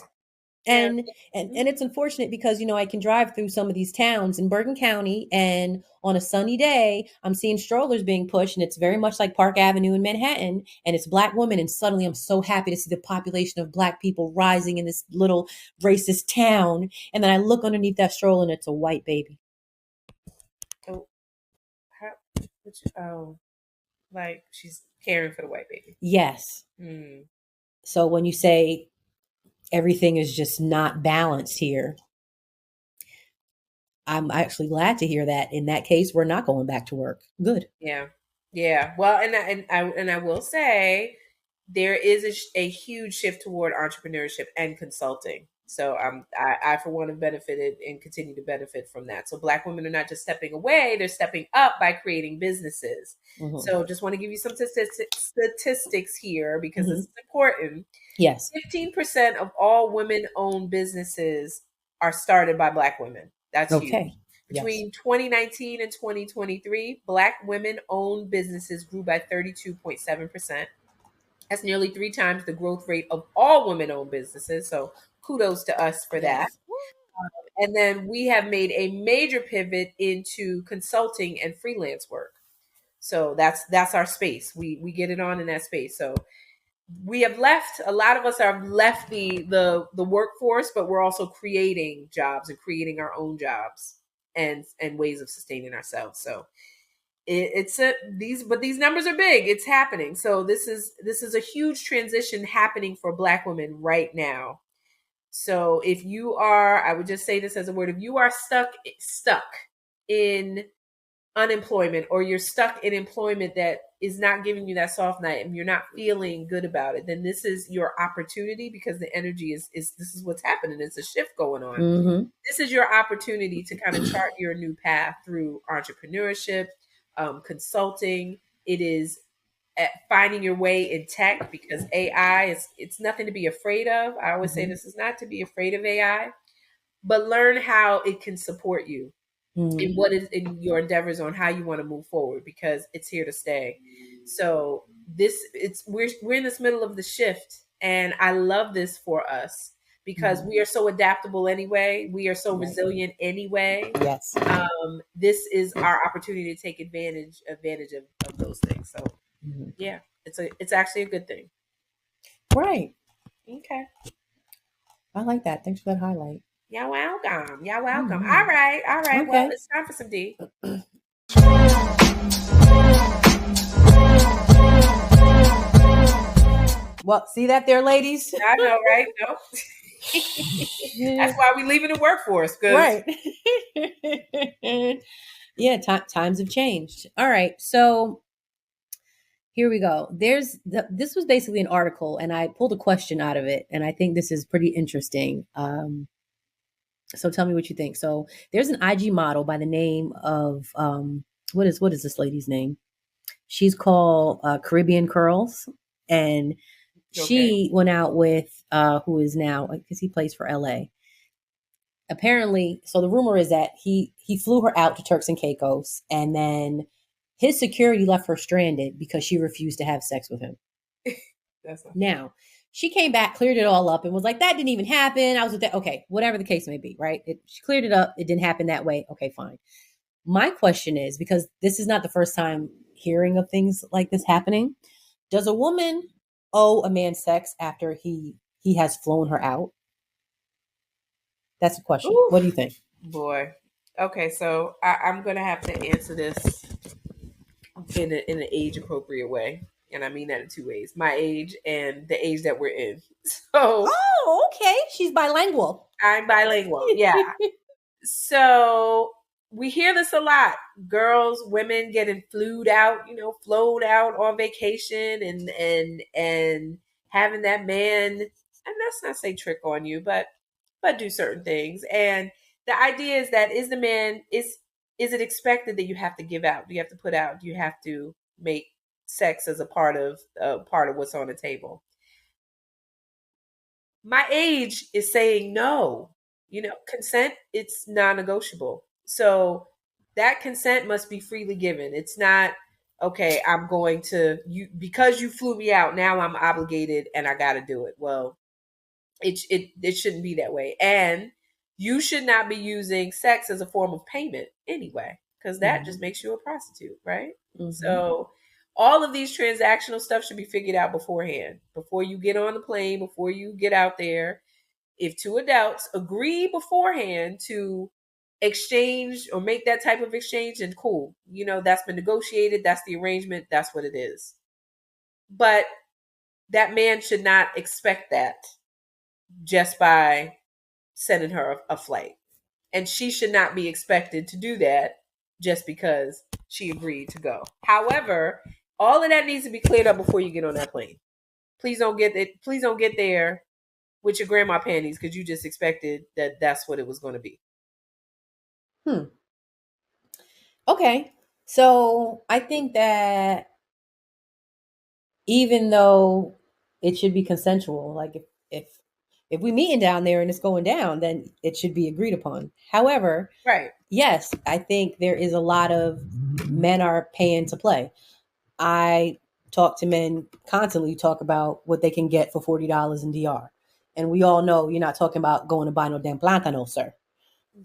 Yeah. and it's unfortunate because I can drive through some of these towns in Bergen County, and on a sunny day I'm seeing strollers being pushed, and it's very much like Park Avenue in Manhattan, and it's Black women, and suddenly I'm so happy to see the population of Black people rising in this little racist town, and then I look underneath that stroller and it's a white baby. Oh, how, oh, like she's caring for the white baby. Yes. Mm. So when you say everything is just not balanced here, I'm actually glad to hear that. In that case, we're not going back to work. Good. Yeah. Yeah. Well, and I will say there is a huge shift toward entrepreneurship and consulting. So I for one have benefited and continue to benefit from that. So Black women are not just stepping away; they're stepping up by creating businesses. Mm-hmm. So just want to give you some statistics here, because this Mm-hmm. is important. Yes. 15% of all women-owned businesses are started by Black women. That's huge. Okay. Between 2019 and 2023, Black women-owned businesses grew by 32.7%. That's nearly 3 times the growth rate of all women-owned businesses. So kudos to us for that. Yes. And then we have made a major pivot into consulting and freelance work. So that's our space. We get it on in that space. So we have left, a lot of us have left the workforce, but we're also creating jobs and creating our own jobs and ways of sustaining ourselves. So it's these numbers are big. It's happening. So this is a huge transition happening for Black women right now. So if you are, I would just say this as a word, if you are stuck in unemployment, or you're stuck in employment that is not giving you that soft night and you're not feeling good about it, then this is your opportunity, because the energy is this is what's happening. It's a shift going on. Mm-hmm. This is your opportunity to kind of chart your new path through entrepreneurship, consulting. It is finding your way in tech, because AI it's nothing to be afraid of. I always say this is not to be afraid of AI, but learn how it can support you in what is in your endeavors on how you want to move forward, because it's here to stay. So we're in this middle of the shift, and I love this for us because we are so adaptable anyway. We are so resilient anyway. Yes. This is our opportunity to take advantage of those things. So yeah, it's actually a good thing. Right. Okay. I like that. Thanks for that highlight. Y'all welcome. Y'all welcome. All right. Okay. Well, it's time for some D. Well, see that there, ladies? I know, right? No. That's why we leaving the workforce. Right. Yeah, times have changed. All right. So here we go. This was basically an article, and I pulled a question out of it, and I think this is pretty interesting. So tell me what you think. So there's an IG model by the name of what is this lady's name? She's called Caribbean Curls, and she went out with who is now, because he plays for LA. Apparently, so the rumor is that he flew her out to Turks and Caicos, and then his security left her stranded because she refused to have sex with him. Now, she came back, cleared it all up, and was like, that didn't even happen. I was with that. Okay, whatever the case may be, right? She cleared it up. It didn't happen that way. Okay, fine. My question is, because this is not the first time hearing of things like this happening, does a woman owe a man sex after he has flown her out? That's the question. Oof. What do you think? Boy. Okay, so I'm going to have to answer this in an age appropriate way. And I mean that in two ways: my age and the age that we're in. So, oh, okay. She's bilingual. I'm bilingual. Yeah. So we hear this a lot. Girls, women getting flown out on vacation and having that man, and let's not say trick on you, but do certain things. And the idea is that is it expected that you have to give out? Do you have to put out? Do you have to make sex as a part of what's on the table? My age is saying no. Consent, it's non-negotiable. So that consent must be freely given. It's not, okay, I'm going to, because you flew me out, now I'm obligated and I got to do it. Well, it shouldn't be that way. And you should not be using sex as a form of payment anyway, because that just makes you a prostitute, right? So all of these transactional stuff should be figured out beforehand, before you get on the plane, before you get out there. If two adults agree beforehand to exchange or make that type of exchange, then cool. That's been negotiated. That's the arrangement. That's what it is. But that man should not expect that just by sending her a flight. And she should not be expected to do that just because she agreed to go. However, all of that needs to be cleared up before you get on that plane. Please don't get there with your grandma panties because you just expected that that's what it was going to be. Okay. So I think that even though it should be consensual, like if If we meeting down there and it's going down, then it should be agreed upon. However, Right. yes, I think there is a lot of men are paying to play. I talk to men constantly talk about what they can get for $40 in DR. And we all know you're not talking about going to buy no damn plátano, sir.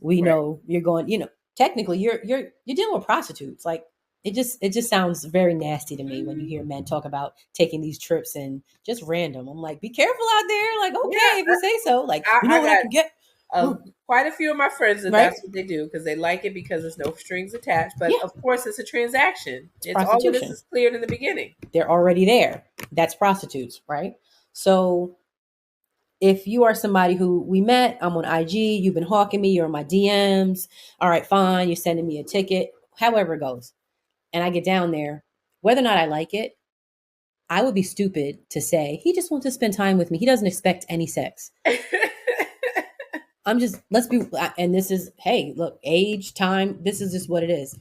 We Right. know you're going, technically you're dealing with prostitutes. Like it just sounds very nasty to me when you hear men talk about taking these trips and just random. I'm like, be careful out there. Like, okay, Yeah, if you say so. Like, I you know what I got can get? quite a few of my friends that Right? that's what they do because they like it because there's no strings attached. But Yeah, of course, it's a transaction. it's It's all of this prostitution. is cleared in the beginning. They're already there. That's prostitutes, right? So if you are somebody who we met, I'm on IG, you've been hawking me, you're on my DMs, all right, fine, you're sending me a ticket, however it goes. And I get down there, whether or not I like it, I would be stupid to say, he just wants to spend time with me. He doesn't expect any sex. Let's be, and this is, hey, look, age, time, this is just what it is.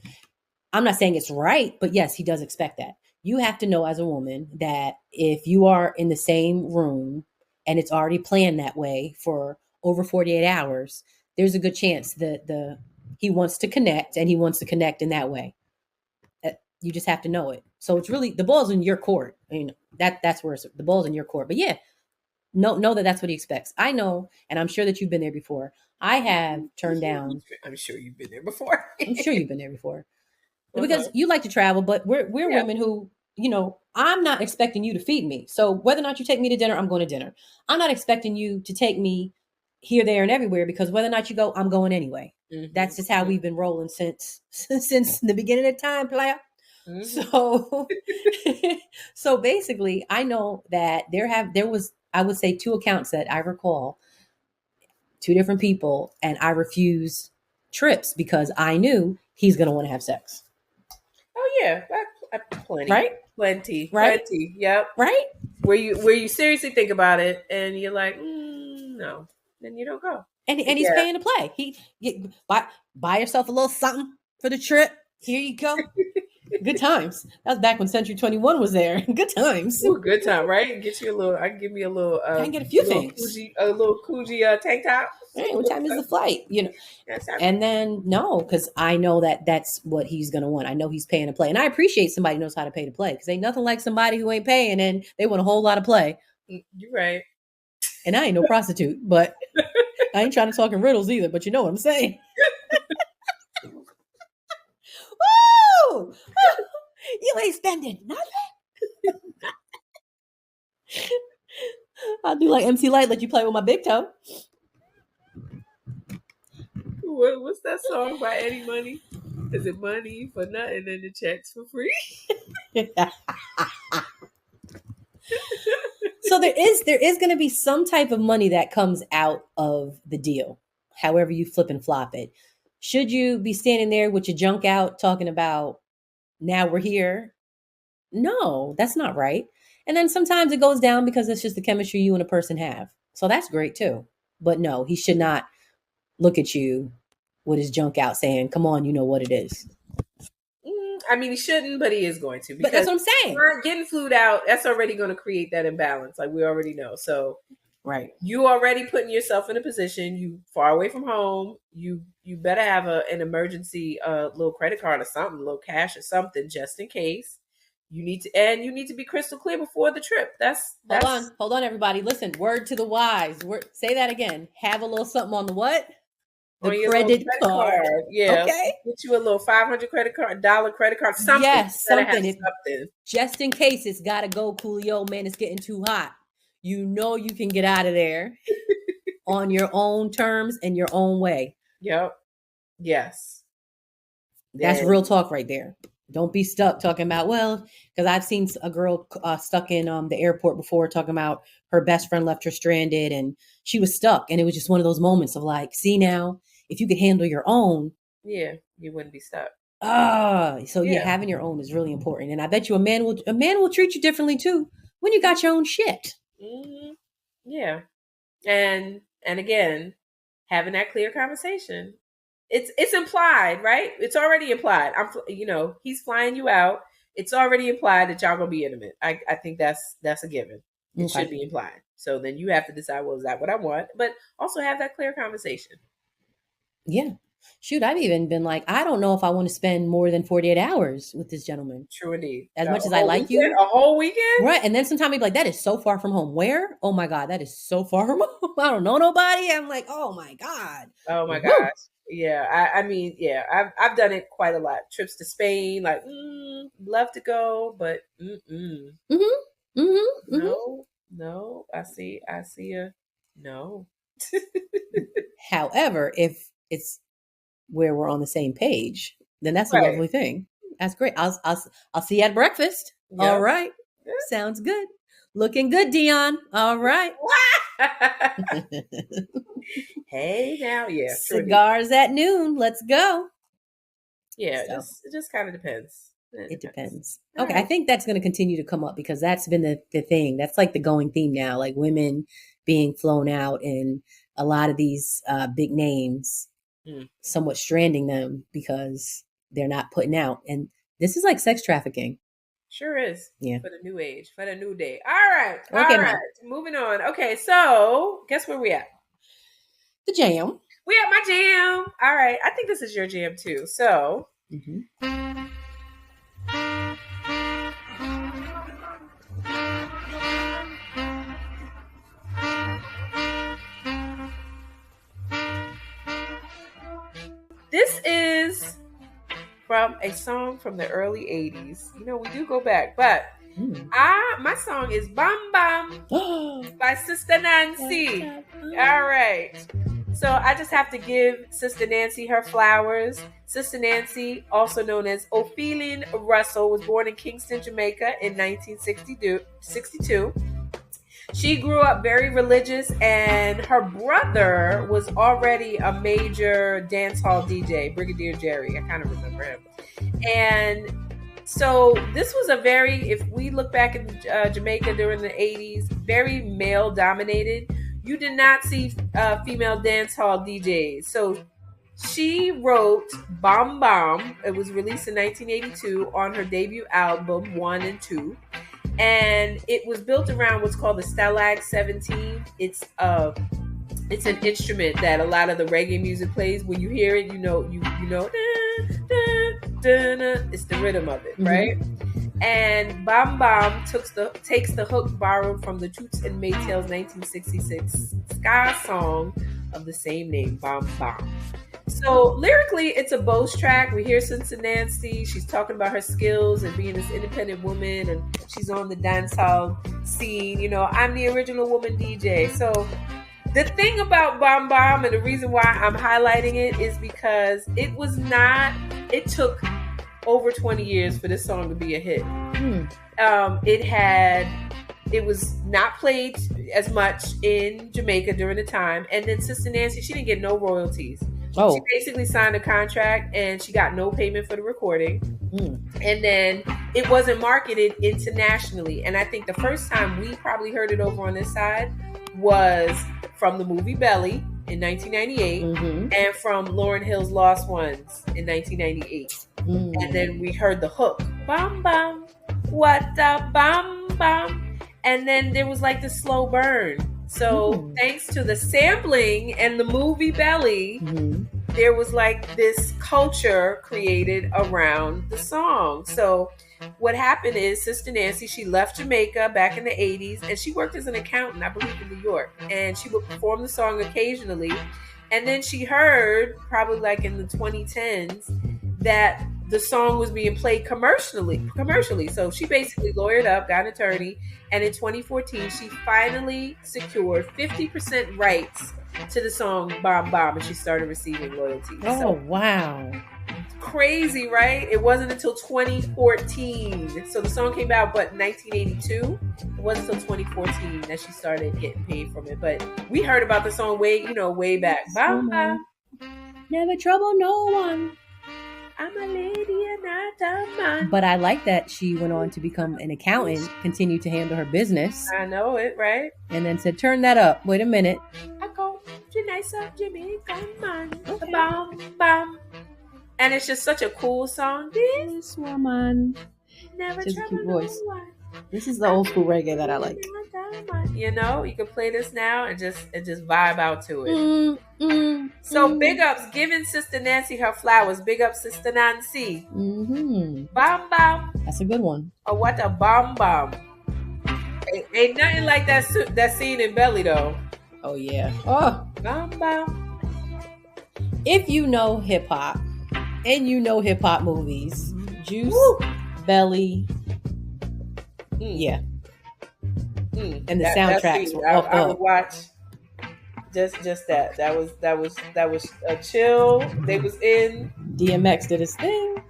I'm not saying it's right, but yes, he does expect that. You have to know as a woman that if you are in the same room and it's already planned that way for over 48 hours, there's a good chance that he wants to connect and he wants to connect in that way. You just have to know it. So it's really the ball's in your court. I mean, that's where the ball's in your court. But yeah, know that that's what he expects. I know, and I'm sure that you've been there before. I have turned down. I'm sure you've been there before. I'm sure you've been there before. Uh-huh. Because you like to travel, but we're Yeah. women who, I'm not expecting you to feed me. So whether or not you take me to dinner, I'm going to dinner. I'm not expecting you to take me here, there, and everywhere because whether or not you go, I'm going anyway. Mm-hmm. That's just how we've been rolling since the beginning of time, player. Mm-hmm. So so basically, I know that there was I would say 2 accounts that I recall, 2 different people, and I refused trips because I knew he's going to want to have sex. Oh yeah, plenty, Right? plenty, Right? plenty. Yep. Right? Where you seriously think about it and you're like, no, then you don't go. And But he's paying to play. Buy yourself a little something for the trip. Here you go. Good times. That was back when Century 21 was there. Good times. Ooh, good time, right? Get you a little. I can give me a little. I can get a few things. A little Coogee tank top. Hey, what time is the flight? And then no, because I know that that's what he's gonna want. I know he's paying to play, and I appreciate somebody knows how to pay to play because ain't nothing like somebody who ain't paying and they want a whole lot of play. You're right. And I ain't no prostitute, but I ain't trying to talk in riddles either. But you know what I'm saying. Woo! You ain't spending nothing. I'll do like MC Light, let you play with my big toe. What's that song by Eddie Money? Is it money for nothing and the checks for free? So there is going to be some type of money that comes out of the deal, however you flip and flop it. Should you be standing there with your junk out talking about now we're here? No, that's not right. And then sometimes it goes down because it's just the chemistry you and a person have. So that's great too. But no, he should not look at you with his junk out saying, come on, you know what it is. I mean, he shouldn't, but he is going to. But that's what I'm saying. Getting flued out, that's already going to create that imbalance. Like we already know. So right, you already putting yourself in a position, you far away from home. You better have an emergency little credit card or something, a little cash or something, just in case. You need to be crystal clear before the trip. Hold on, everybody. Listen, word to the wise. Say that again. Have a little something on the what? The credit card. Yeah. Okay. Get you a little $500 credit card, $1 credit card, something. Yes, something. Just in case it's got to go, Coolio, man, it's getting too hot. You know you can get out of there on your own terms and your own way. Yep. Yes. That's real talk right there. Don't be stuck talking about, well, because I've seen a girl stuck in the airport before talking about her best friend left her stranded and she was stuck. And it was just one of those moments of like, see now, if you could handle your own. Yeah, you wouldn't be stuck. So yeah, having your own is really important. And I bet you a man will treat you differently too when you got your own shit. Mm-hmm. Yeah. And again, having that clear conversation. It's implied, right? It's already implied. He's flying you out. It's already implied that y'all gonna be intimate. I think that's a given. It should be implied. So then you have to decide, well, is that what I want? But also have that clear conversation. Yeah. Shoot, I've even been like, I don't know if I want to spend more than 48 hours with this gentleman. True indeed. As much as I like you. A whole weekend? Right. And then sometimes he'd be like, that is so far from home. Where? Oh my God, that is so far from home. I don't know nobody. I'm like, oh my God. Oh my gosh. Yeah. I mean, yeah, I've done it quite a lot. Trips to Spain, like, love to go, but no. I see a no. However, if it's where we're on the same page, then that's a lovely thing. That's great. I'll see you at breakfast. Yep. All right. Yeah. Sounds good. Looking good, Dion. All right. Hey now, yeah. Cigars at noon. Let's go. Yeah, it just kind of depends. It depends. Okay, I think that's going to continue to come up because that's been the thing. That's like the going theme now, like women being flown out and a lot of these big names somewhat stranding them because they're not putting out. And this is like sex trafficking. Sure is. Yeah. For the new age, for the new day. All right. Okay, all right. Moving on. Okay, so guess where we at? The jam. We at my jam. All right. I think this is your jam too. So. This is from a song from the early 80s. You know, we do go back, but my song is Bam Bam by Sister Nancy. All right. So I just have to give Sister Nancy her flowers. Sister Nancy, also known as Ophelia Russell, was born in Kingston, Jamaica in 1962. She grew up very religious, and her brother was already a major dance hall DJ, Brigadier Jerry. I kind of remember him. And so this was if we look back in Jamaica during the 80s, very male dominated. You did not see female dance hall DJs. So she wrote Bam Bam. It was released in 1982 on her debut album 1 and 2. And it was built around what's called the Stalag 17. It's an instrument that a lot of the reggae music plays. When you hear it, you know, it's the rhythm of it, right? And Bam Bam takes the hook borrowed from the Toots and Maytals 1966 ska song of the same name, Bam Bam. So lyrically, it's a boast track. We hear Sister Nancy. She's talking about her skills and being this independent woman, and she's on the dancehall scene. You know, I'm the original woman DJ. So the thing about Bam Bam, and the reason why I'm highlighting it, is because it took over 20 years for this song to be a hit. It was not played as much in Jamaica during the time. And then Sister Nancy, she didn't get no royalties. Oh. She basically signed a contract and she got no payment for the recording. And then it wasn't marketed internationally. And I think the first time we probably heard it over on this side was from the movie Belly in 1998 and from Lauryn Hill's Lost Ones in 1998. And then we heard the hook, Bam Bam, what a Bam Bam. And then there was like this slow burn. So thanks to the sampling and the movie Belly, there was like this culture created around the song. So what happened is Sister Nancy, she left Jamaica back in the 80s and she worked as an accountant, I believe, in New York. And she would perform the song occasionally. And then she heard, probably like in the 2010s, that the song was being played commercially. So she basically lawyered up, got an attorney, and in 2014, she finally secured 50% rights to the song Bam Bam, and she started receiving royalties. Oh, wow. Crazy, right? It wasn't until 2014. So the song came out, but 1982. It wasn't until 2014 that she started getting paid from it. But we heard about the song way back. Bam Bam. Never trouble no one. I'm a lady and not a man. But I like that she went on to become an accountant, continued to handle her business. I know it, right? And then said, turn that up. Wait a minute. I go to nice up Jamaican man. Okay. Bam, bam. And it's just such a cool song. This woman. Never trouble no one. This is the old school reggae that I like. You know, you can play this now and just vibe out to it. So big ups, giving Sister Nancy her flowers. Big up, Sister Nancy. Bam bam. That's a good one. Or what a bomb bomb. Ain't nothing like that scene in Belly though. Oh yeah. Oh, bam bam. If you know hip hop and you know hip hop movies, Juice, Belly, yeah. And the soundtracks were up. I would watch just that. That was a chill. They was in. DMX did his thing.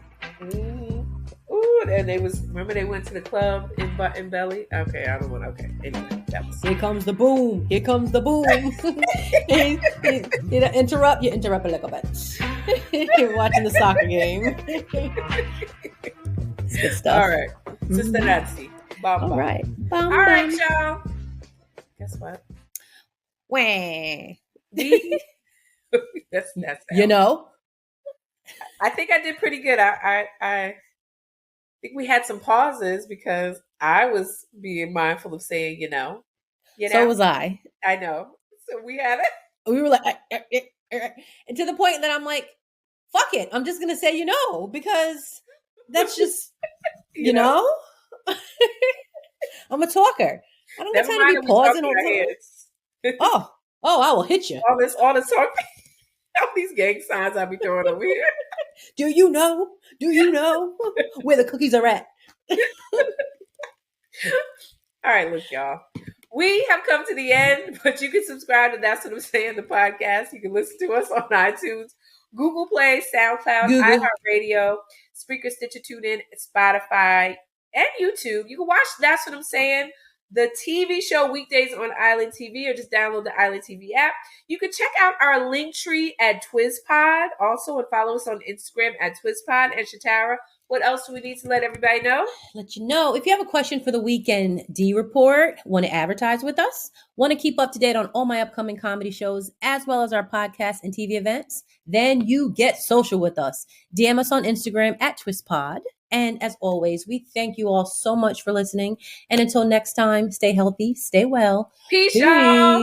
Ooh, and they went to the club in Belly. Okay, I don't want. Okay, anyway, that was. Here comes the boom. Here comes the boom. You interrupt a little bit. You're watching the soccer game. It's good stuff. All right, Sister Nancy. Bam, All bam. right. All right, y'all. Guess what? Wah. That's you know. I think I did pretty good. I think we had some pauses because I was being mindful of saying, you know. So was I. I know. So we had it. We were like, and to the point that I'm like, fuck it. I'm just gonna say, you know, because that's just, you know. I'm a talker. I don't have time to be pausing all the time. Oh, I will hit you. All this talk. All these gang signs I'll be throwing over here. Do you know where the cookies are at? All right, look, y'all. We have come to the end, but you can subscribe to That's What I'm Saying, the podcast. You can listen to us on iTunes, Google Play, SoundCloud, iHeartRadio, Spreaker, Stitcher, TuneIn, Spotify, and YouTube. You can watch That's What I'm Saying, the TV show, weekdays on Island TV, or just download the Island TV app. You can check out our link tree at TwizPod also, and follow us on Instagram at TwizPod and Shatara. What else do we need to let everybody know? Let you know. If you have a question for the Weekend D Report, want to advertise with us, want to keep up to date on all my upcoming comedy shows, as well as our podcasts and TV events, then you get social with us. DM us on Instagram at TwizPod. And as always, we thank you all so much for listening. And until next time, stay healthy, stay well. Peace, y'all.